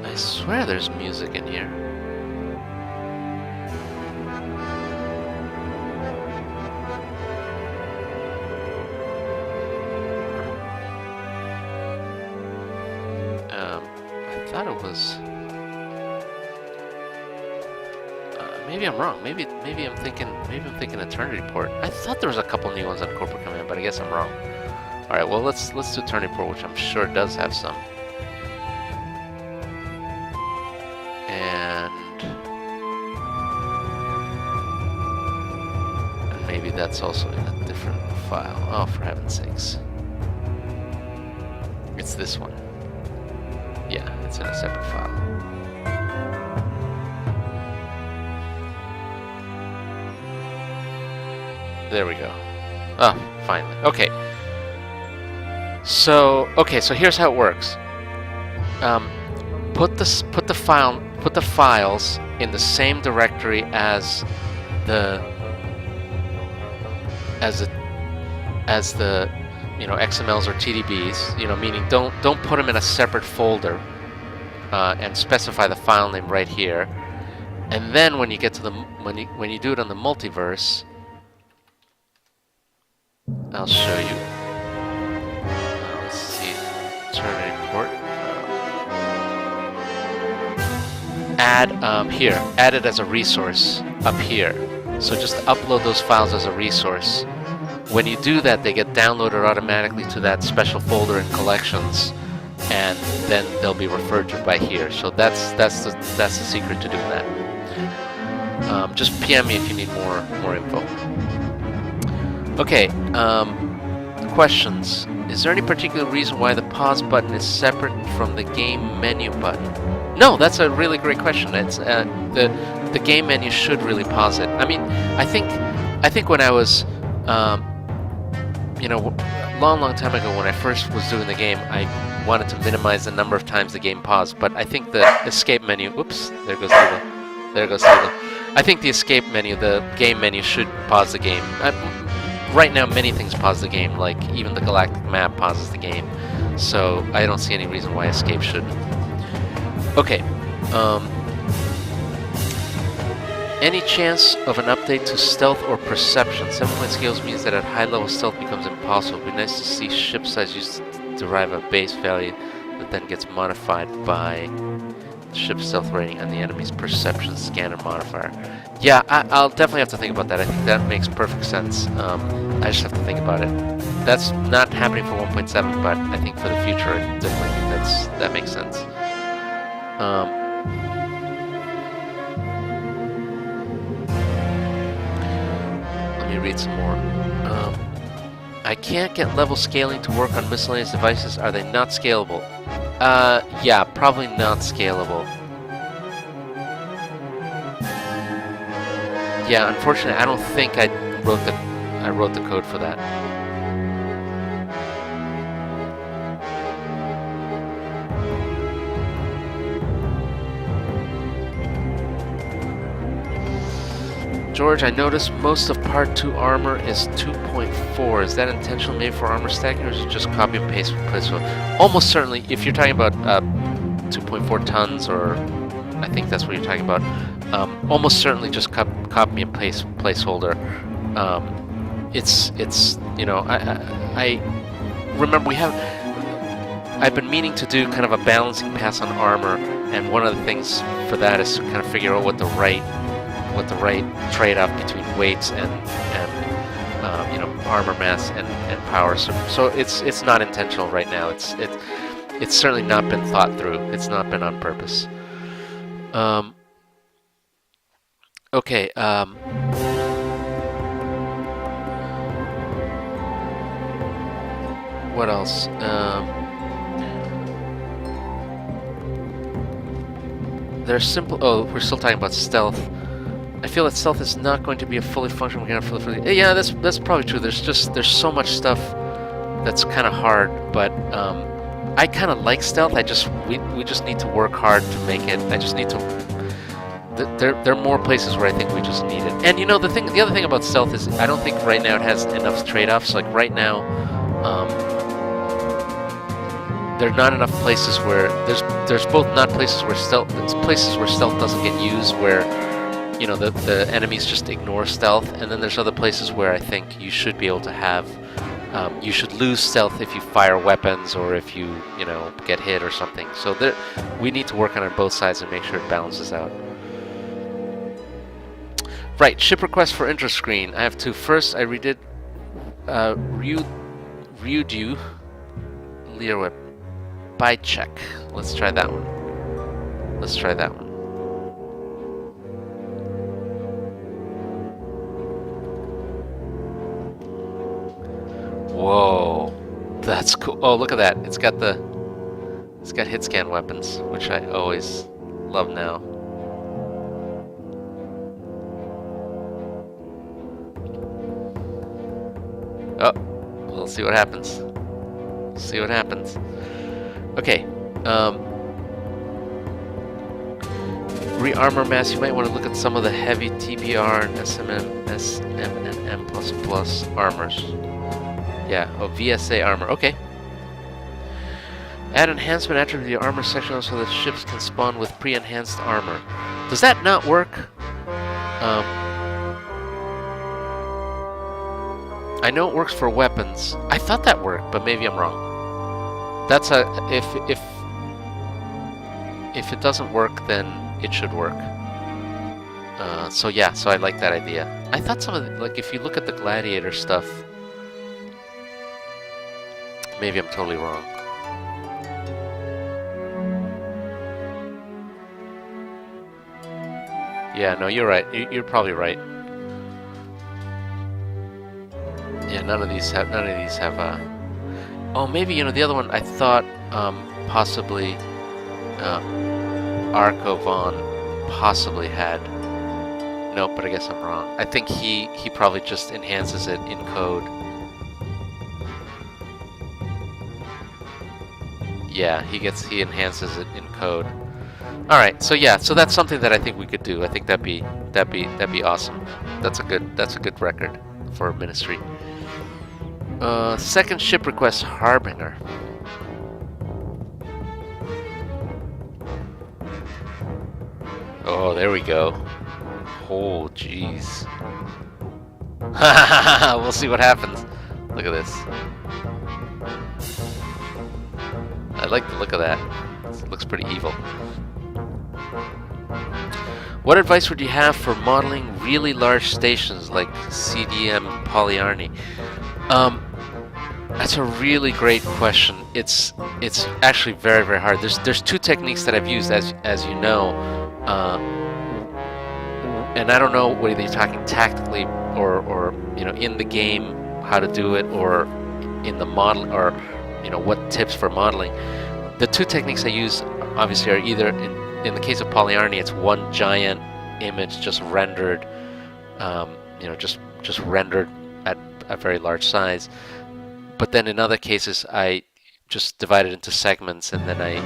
I swear there's music in here. I thought it was... maybe I'm wrong. Maybe I'm thinking Eternity Port. I thought there was a couple new ones on Corporate Command, but I guess I'm wrong. All right, well let's do Eternity Port, which I'm sure does have some. And maybe that's also in a different file. Oh, for heaven's sakes! It's this one. Yeah, it's in a separate file. There we go. Oh, finally. Okay. So here's how it works. Put the files in the same directory as the XMLs or TDBs. Meaning don't put them in a separate folder, and specify the file name right here. And then when you get to when you do it on the multiverse, I'll show you. Let's see. Eternity Port. Add it as a resource up here. So just upload those files as a resource. When you do that, they get downloaded automatically to that special folder in collections, and then they'll be referred to by here. So that's the secret to doing that. Just PM me if you need more info. Okay, questions. Is there any particular reason why the pause button is separate from the game menu button? No, that's a really great question. It's the game menu should really pause it. I mean, I think when I was, long time ago when I first was doing the game, I wanted to minimize the number of times the game paused. But I think the escape menu. Oops, there goes Stila. There goes Stila. I think the escape menu, the game menu, should pause the game. Right now, many things pause the game, like even the galactic map pauses the game. So I don't see any reason why escape shouldn't. Okay. Any chance of an update to stealth or perception? 7-point scales means that at high level stealth becomes impossible. It'd be nice to see ship size used to derive a base value that then gets modified by ship stealth rating and the enemy's perception scanner modifier. Yeah, I'll definitely have to think about that. I think that makes perfect sense. I just have to think about it. That's not happening for 1.7, but I think for the future, I definitely think that makes sense. Let me read some more. I can't get level scaling to work on miscellaneous devices. Are they not scalable? Yeah, probably not scalable. Yeah, unfortunately, I don't think I wrote the code for that. George, I noticed most of Part 2 armor is 2.4. Is that intentional made for armor stacking, or is it just copy and paste? So almost certainly, if you're talking about 2.4 tons, or I think that's what you're talking about, almost certainly just copy and paste placeholder. It's you know, I remember I've been meaning to do kind of a balancing pass on armor, and one of the things for that is to kind of figure out what the right trade-off between weights and you know, armor mass and power. So it's not intentional right now. It's certainly not been thought through. It's not been on purpose. Okay. What else? There's simple. Oh, we're still talking about stealth. I feel that stealth is not going to be a fully functional mechanic for the. Yeah, that's probably true. There's so much stuff that's kind of hard, but I kind of like stealth. We just need to work hard to make it. I just need to. There are more places where I think we just need it. And you know, the other thing about stealth is I don't think right now it has enough trade-offs. Like right now, there are not enough places where there's both not places where stealth. It's places where stealth doesn't get used, where you know the enemies just ignore stealth, and then there's other places where I think you should be able to have. You should lose stealth if you fire weapons or if you know, get hit or something. So we need to work on it both sides and make sure it balances out. Right, ship request for intro screen. I have two. First, I redid Ryudu Leerweb by check. Let's try that one. Whoa, that's cool. Oh, look at that. It's got hit scan weapons, which I always love now. Oh, we'll see what happens. Okay. Re-armor mass, you might want to look at some of the heavy TBR and SMM++ armors. Yeah, VSA armor. Okay. Add enhancement attribute to the armor section so that ships can spawn with pre-enhanced armor. Does that not work? I know it works for weapons. I thought that worked, but maybe I'm wrong. That's if it doesn't work, then it should work. So yeah, so I like that idea. I thought some of the, like, if you look at the gladiator stuff, maybe I'm totally wrong. Yeah, no, you're right. You're probably right. Yeah, none of these have. Oh, maybe, you know, the other one I thought possibly Arco Von possibly had. Nope, but I guess I'm wrong. I think he probably just enhances it in code. Yeah, he enhances it in code. All right, so yeah, so that's something that I think we could do. I think that'd be awesome. That's a good record for Ministry. Second ship request, Harbinger. Oh, there we go. Oh, jeez. We'll see what happens. Look at this. I like the look of that. It looks pretty evil. What advice would you have for modeling really large stations like CDM Polyarny? That's a really great question. It's actually very, very hard. There's two techniques that I've used, as you know, and I don't know whether you're talking tactically or you know, in the game how to do it, or in the model, or you know, what tips for modeling. The two techniques I use obviously are either in the case of Polyarny, it's one giant image just rendered, you know, just rendered at a very large size. But then in other cases, I just divide it into segments, and then I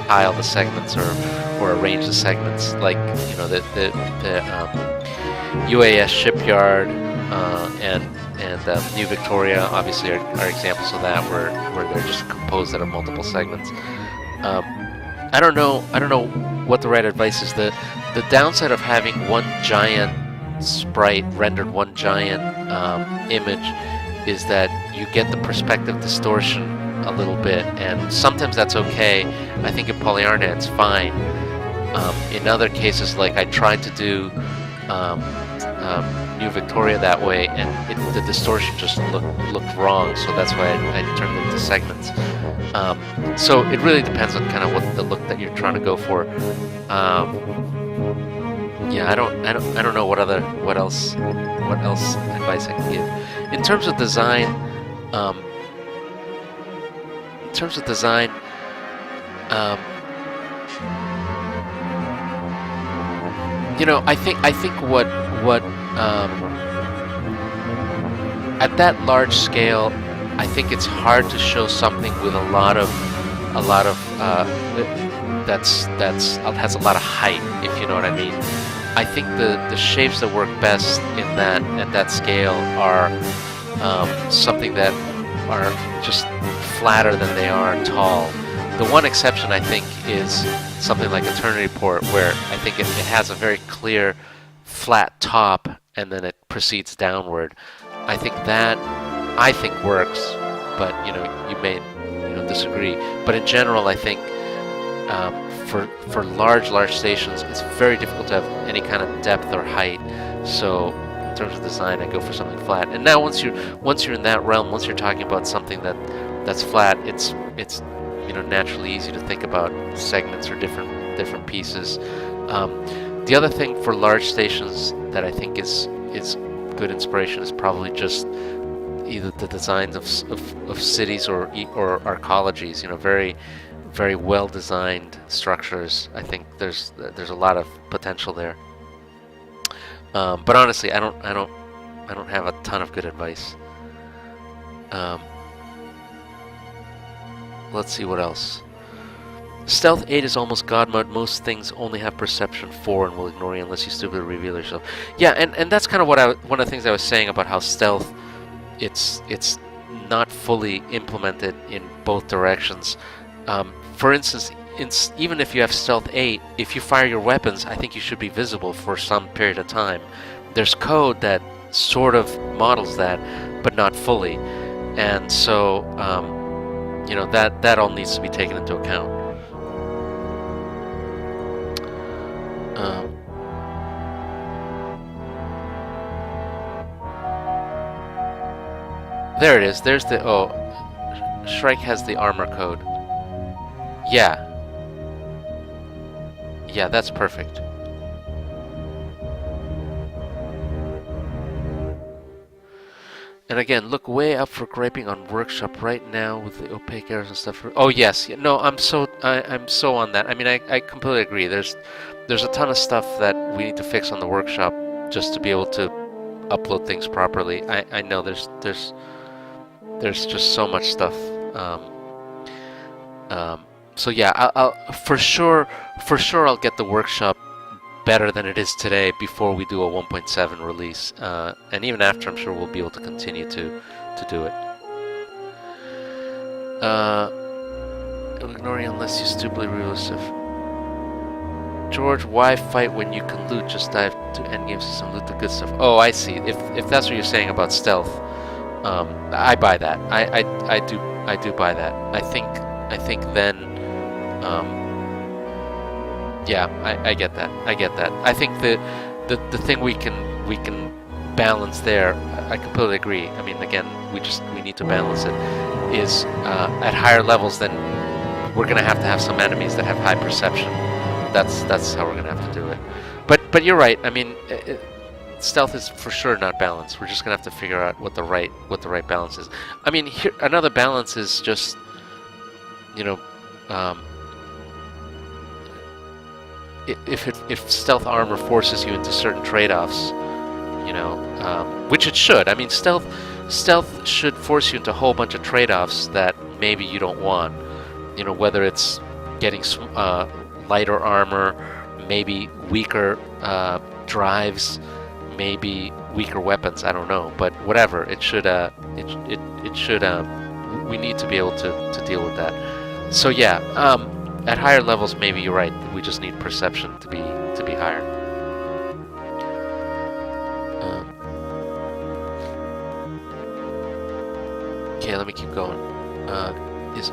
pile the segments or arrange the segments, like the UAS shipyard and New Victoria obviously are examples of that, where they're just composed out of multiple segments. I don't know what the right advice is. The downside of having one giant sprite rendered one giant image is that you get the perspective distortion a little bit, and sometimes that's okay. I think in PolyArNet it's fine. In other cases, like I tried to do New Victoria that way, and the distortion just looked wrong, so that's why I turned it into segments. So it really depends on kind of what the look that you're trying to go for. Yeah, I don't know what else advice I can give. In terms of design, I think what at that large scale, I think it's hard to show something with a lot of that's has a lot of height, if you know what I mean. I think the shapes that work best at that scale are something that are just flatter than they are tall. The one exception, I think, is something like Eternity Port, where I think it has a very clear flat top and then it proceeds downward. I think works, but you may disagree. But in general, I think for large stations, it's very difficult to have any kind of depth or height. So in terms of design, I go for something flat. And now once you're in that realm, once you're talking about something that's flat, it's naturally easy to think about segments or different pieces. The other thing for large stations that I think is good inspiration is probably just either the designs of cities or arcologies. Very very well designed structures. I think there's a lot of potential there. But honestly, I don't have a ton of good advice. Let's see what else. Stealth 8 is almost God mode. Most things only have perception 4 and will ignore you unless you stupidly reveal yourself. Yeah, and that's kind of one of the things I was saying about how stealth, it's not fully implemented in both directions. For instance, even if you have Stealth 8, if you fire your weapons, I think you should be visible for some period of time. There's code that sort of models that, but not fully. And so, that all needs to be taken into account. There it is. There's the... Oh, Shrike has the armor code. Yeah. Yeah, that's perfect. And again, look way up for griping on Workshop right now with the opaque errors and stuff. Oh yes, no, I'm so on that. I mean, I completely agree. There's a ton of stuff that we need to fix on the Workshop just to be able to upload things properly. I know there's just so much stuff. So yeah, I'll for sure I'll get the Workshop better than it is today before we do a 1.7 release, and even after, I'm sure we'll be able to continue to do it. It'll ignore you unless you stupidly realistic. George, why fight when you can loot? Just dive to endgame system, loot the good stuff. Oh, I see. If that's what you're saying about stealth, I buy that. I do buy that. I think then. Yeah, I get that. I think the thing we can balance there, I completely agree. I mean, again, we need to balance it. Is at higher levels, then we're gonna have to have some enemies that have high perception. That's how we're gonna have to do it. But you're right. I mean, stealth is for sure not balanced. We're just gonna have to figure out what the right balance is. I mean, here another balance is just if stealth armor forces you into certain trade-offs, which it should. I mean, stealth stealth should force you into a whole bunch of trade-offs that maybe you don't want. You know, whether it's getting lighter armor, maybe weaker drives, maybe weaker weapons. I don't know, but whatever. It should. It should. We need to be able to deal with that. So yeah, at higher levels, maybe you're right. We just need perception to be higher. Okay, let me keep going. Is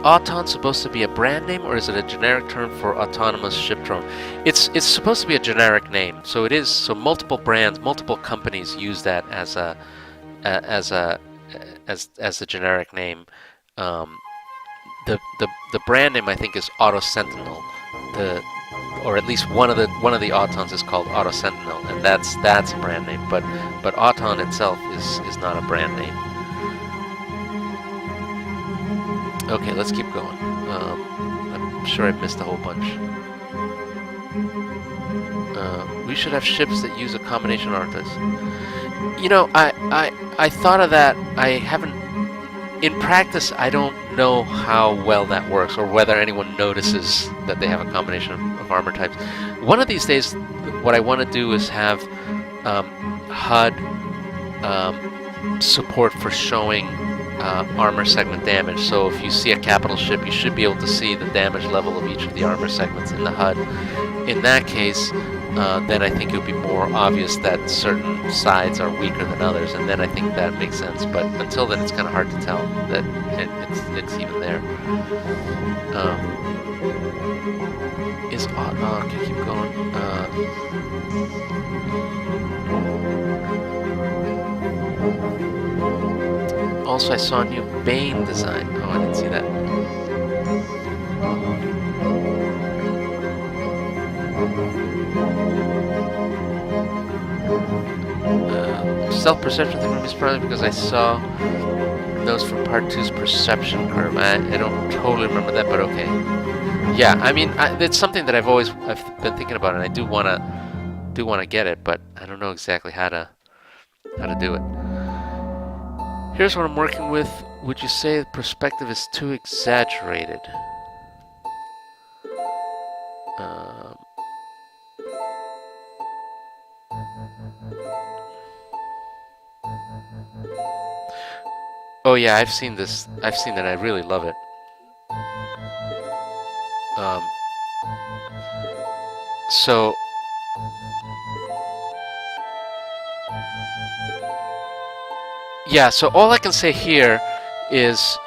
Auton supposed to be a brand name, or is it a generic term for autonomous ship drone? It's supposed to be a generic name, so it is. So multiple brands, multiple companies use that as a generic name. The brand name, I think, is Auto Sentinel. Or at least one of the Autons is called Auto Sentinel, and that's a brand name. But Auton itself is not a brand name. Okay, let's keep going. I'm sure I've missed a whole bunch. We should have ships that use a combination of artists. You know, I thought of that. I haven't. In practice, I don't know how well that works, or whether anyone notices that they have a combination of armor types. One of these days, what I want to do is have HUD support for showing armor segment damage. So if you see a capital ship, you should be able to see the damage level of each of the armor segments in the HUD. In that case, then I think it would be more obvious that certain sides are weaker than others, and then I think that makes sense. But until then, it's kind of hard to tell that it's even there. Okay, keep going. Also, I saw a new Bane design. Oh, I didn't see that. Stealth perception thing is probably because I saw those from Part 2's perception curve. I don't totally remember that, but okay. Yeah, I mean, it's something that I've been thinking about, and I do want to get it, but I don't know exactly how to do it. Here's what I'm working with. Would you say the perspective is too exaggerated? Oh yeah, I've seen this. I've seen that. I really love it. So yeah, so all I can say here is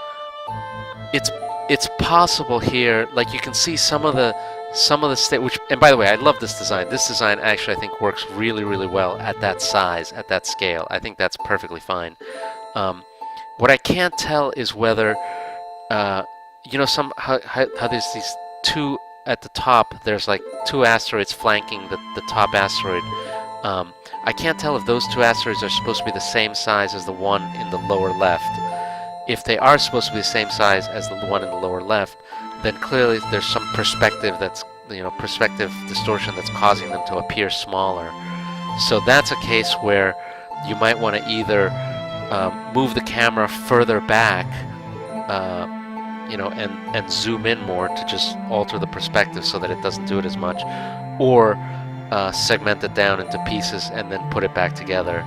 it's possible here. Like, you can see some of the state, which, and by the way, I love this design. This design actually, I think, works really, really well at that size, at that scale. I think that's perfectly fine. What I can't tell is whether you know, how there's these two at the top. There's like two asteroids flanking the top asteroid. I can't tell if those two asteroids are supposed to be the same size as the one in the lower left. If they are supposed to be the same size as the one in the lower left, then clearly there's some perspective perspective distortion that's causing them to appear smaller. So that's a case where you might want to either move the camera further back, and zoom in more to just alter the perspective so that it doesn't do it as much, or segment it down into pieces and then put it back together,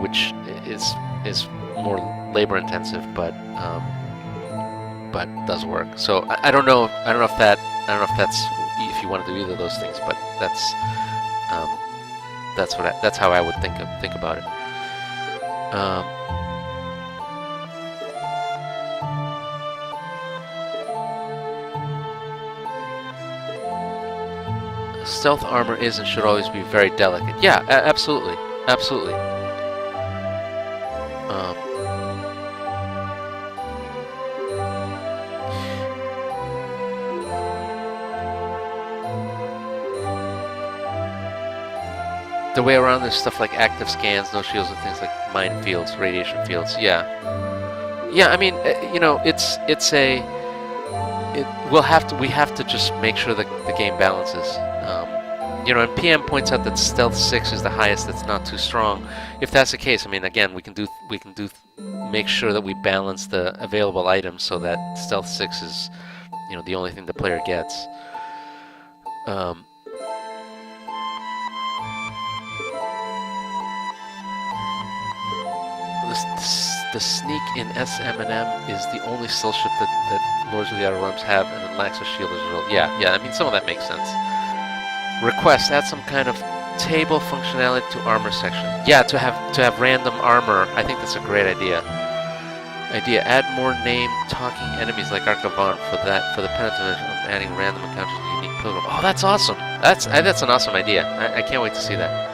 which is more labor intensive, but does work. So I don't know if that's if you want to do either of those things, but that's how I would think about it. Stealth armor is and should always be very delicate. Yeah, absolutely. Absolutely. The way around there's stuff like active scans, no shields, and things like minefields, radiation fields. Yeah. Yeah, I mean, we have to just make sure that the game balances. You know, and PM points out that Stealth 6 is the highest. That's not too strong. If that's the case, I mean, again, we can make sure that we balance the available items so that Stealth 6 is, you know, the only thing the player gets. The Sneak in SM&M is the only stealth ship that Lords of the Outer Realms have, and it lacks a shield as a result. Yeah, I mean, some of that makes sense. Request, add some kind of table functionality to armor section. Yeah, to have random armor. I think that's a great idea. Add more name talking enemies like Arcavan for the penitent of adding random encounters to unique pilgrim. Oh, that's awesome. That's an awesome idea. I can't wait to see that.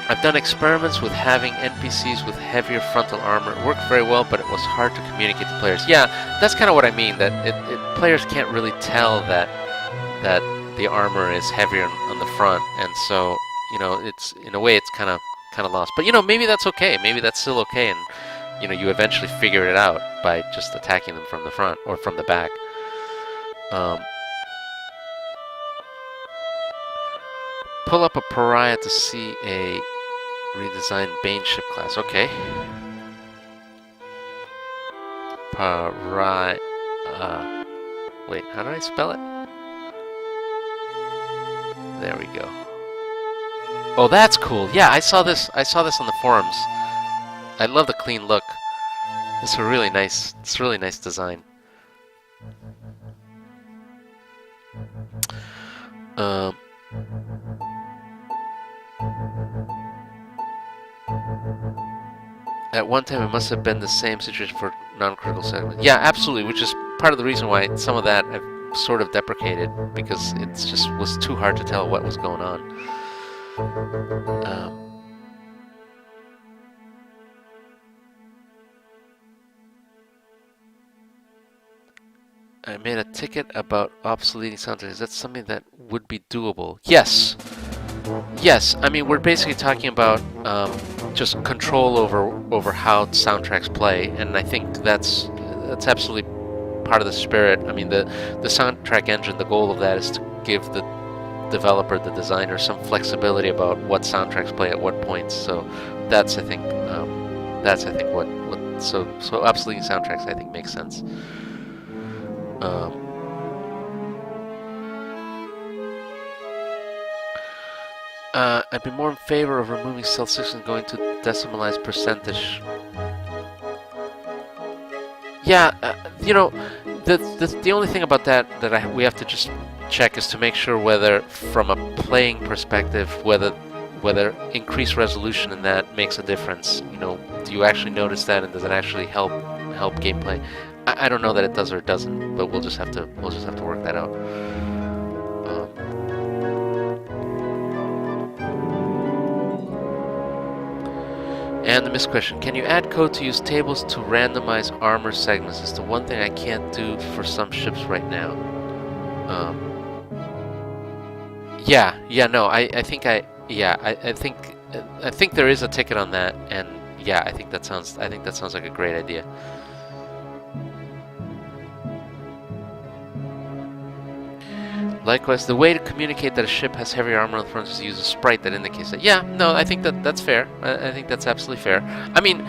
I've done experiments with having NPCs with heavier frontal armor. It worked very well, but it was hard to communicate to players. Yeah, that's kind of what I mean. That players can't really tell that the armor is heavier on the front, and so, you know, it's in a way it's kind of lost. But, you know, maybe that's okay. Maybe that's still okay, and, you know, you eventually figure it out by just attacking them from the front or from the back. Pull up a pariah to see a redesigned Bane ship class. Okay. Pariah. Wait, how did I spell it? There we go. Oh, that's cool. Yeah, I saw this on the forums. I love the clean look. It's a really nice design. At one time, it must have been the same situation for non-critical segments. Yeah, absolutely, which is part of the reason why some of that I've sort of deprecated, because it just was too hard to tell what was going on. I made a ticket about obsoleting soundtracks. Is that something that would be doable? Yes. Yes, I mean, we're basically talking about just control over how soundtracks play, and I think that's absolutely part of the spirit. I mean, the soundtrack engine, the goal of that is to give the developer, the designer, some flexibility about what soundtracks play at what points. So that's I think what so obsoleting soundtracks I think makes sense. I'd be more in favor of removing stealth 6 and going to decimalized percentage. Yeah, you know, the only thing about that we have to just check is to make sure whether, from a playing perspective, whether increased resolution in that makes a difference. You know, do you actually notice that, and does it actually help gameplay? I don't know that it does or it doesn't, but we'll just have to work that out. And the missed question: can you add code to use tables to randomize armor segments? It's the one thing I can't do for some ships right now. I think there is a ticket on that, and yeah, I think that sounds like a great idea. Likewise, the way to communicate that a ship has heavy armor on the front is to use a sprite that indicates that. Yeah, no, I think that's fair. I think that's absolutely fair. I mean,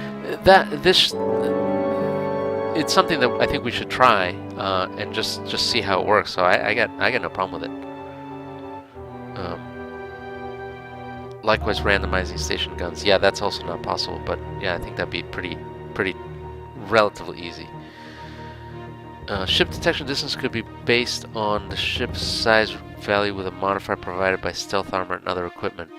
it's something that I think we should try and just see how it works. So I got no problem with it. Likewise, randomizing station guns. Yeah, that's also not possible, but yeah, I think that'd be pretty relatively easy. Ship detection distance could be based on the ship's size value with a modifier provided by stealth armor and other equipment.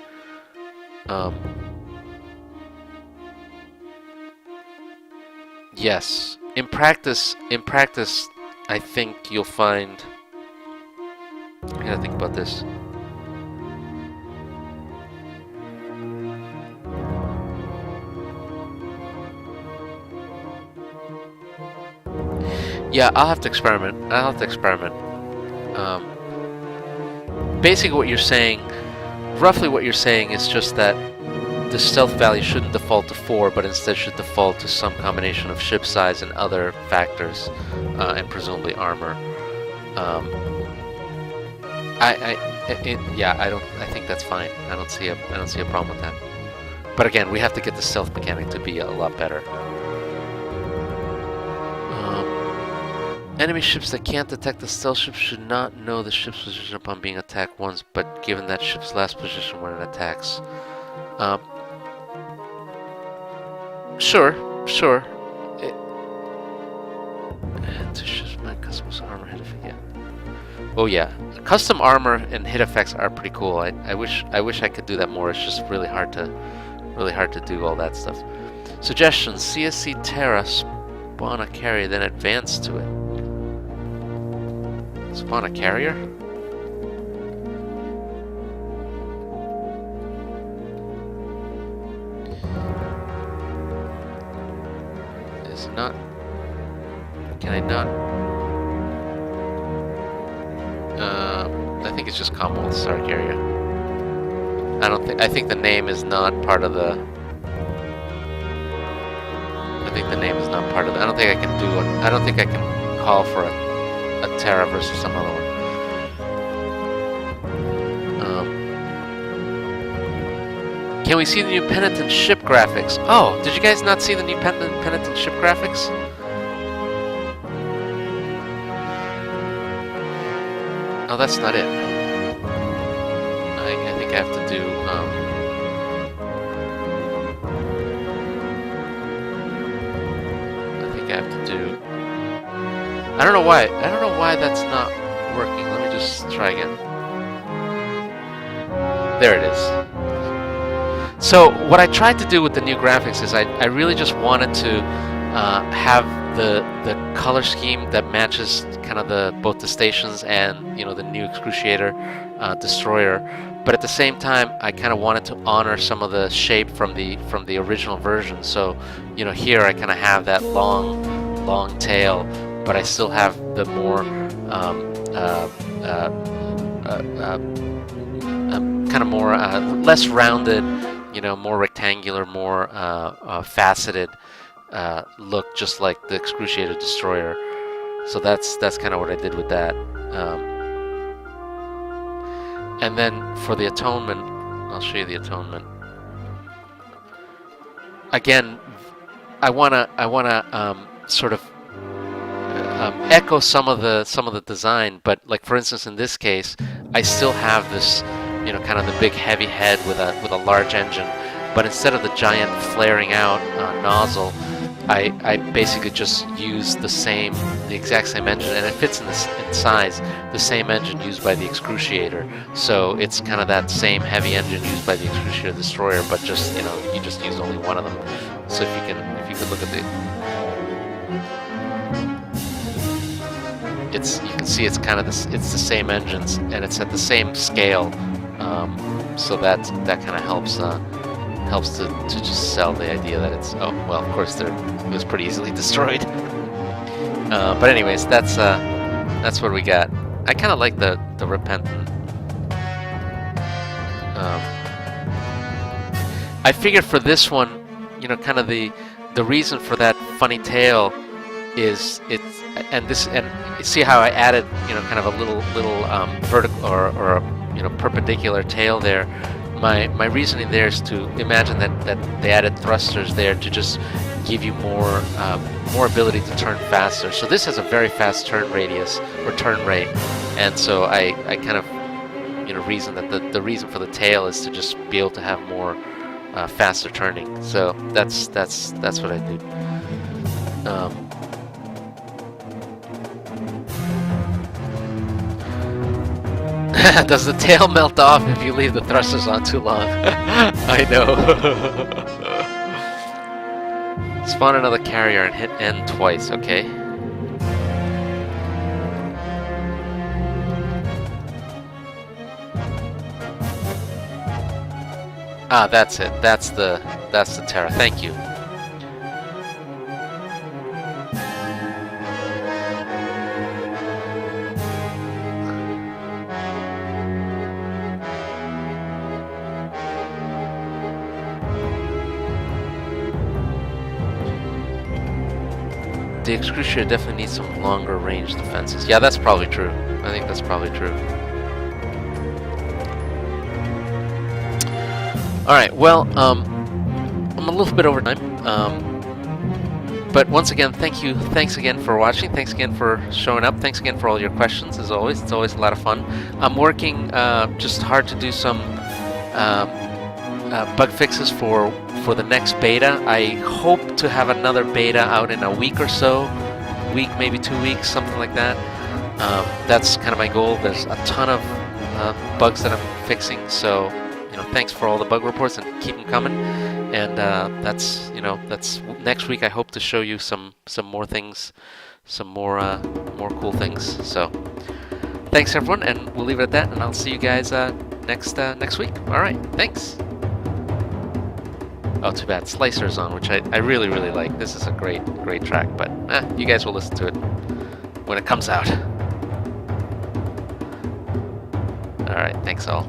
Yes, in practice, I think you'll find. I gotta think about this. Yeah, I'll have to experiment. Basically what you're saying, roughly what you're saying is just that the stealth value shouldn't default to 4, but instead should default to some combination of ship size and other factors, and presumably armor. Yeah, I think that's fine. I don't see a problem with that. But again, we have to get the stealth mechanic to be a lot better. Enemy ships that can't detect the stealth ship should not know the ship's position upon being attacked once, but given that ship's last position when it attacks. Sure. To ships my customers armor hit effect. Yeah. Oh yeah, custom armor and hit effects are pretty cool. I wish I could do that more. It's just really hard to do all that stuff. Suggestions: CSC Terra, spawn a carrier, then advance to it. Spawn a carrier? Is not. Can I not? I think it's just common with Star Carrier. I think the name is not part of the. I think the name is not part of the. I don't think I can do one. I don't think I can call for a Terra versus some other one. Can we see the new Penitent ship graphics? Oh, did you guys not see the new Penitent ship graphics? Oh, that's not it. I think I have to do, I think I have to do... I don't know why that's not working. Let me just try again. There it is. So, what I tried to do with the new graphics is I really just wanted to have the color scheme that matches kind of both the stations and the new Excruciator destroyer, but at the same time I kind of wanted to honor some of the shape from the original version. So here I kind of have that long tail, but I still have the more kind of more less rounded, more rectangular, more faceted look, just like the Excruciator destroyer. So that's kind of what I did with that. And then for the atonement, I'll show you the atonement. Again, I wanna sort of echo some of the design, but like for instance in this case, I still have this, kind of the big heavy head with a large engine, but instead of the giant flaring out nozzle, I basically just use the exact same engine, and it fits in size, the same engine used by the Excruciator. So it's kind of that same heavy engine used by the Excruciator destroyer, but just you just use only one of them. So if you can look at you can see it's kind of it's the same engines, and it's at the same scale. So that kind of helps to just sell the idea that it's, oh well, of course it was pretty easily destroyed. But anyways, that's what we got. I kind of like the Repentant. I figured for this one, kind of the reason for that funny tail is and see how I added kind of a little vertical or perpendicular tail there. My reasoning there is to imagine that they added thrusters there to just give you more ability to turn faster. So this has a very fast turn radius or turn rate, and so I kind of reason that the reason for the tail is to just be able to have more faster turning. So that's what I did. Does the tail melt off if you leave the thrusters on too long? I know. Spawn another carrier and hit N twice, okay. Ah, that's it. That's the Terra. Thank you. The Excruciator definitely needs some longer range defenses. Yeah, that's probably true. I think that's probably true. All right. Well, I'm a little bit over time. But once again, thank you. Thanks again for watching. Thanks again for showing up. Thanks again for all your questions. As always, it's always a lot of fun. I'm working just hard to do some bug fixes for the next beta. I hope to have another beta out in a week or so, week, maybe 2 weeks, something like that. That's kind of my goal. There's a ton of bugs that I'm fixing, so thanks for all the bug reports and keep them coming. And that's next week. I hope to show you some more things, some more cool things. So thanks everyone, and we'll leave it at that. And I'll see you guys next week. All right, thanks. Oh, too bad. Slicer's on, which I really like. This is a great track, but you guys will listen to it when it comes out. All right, thanks all.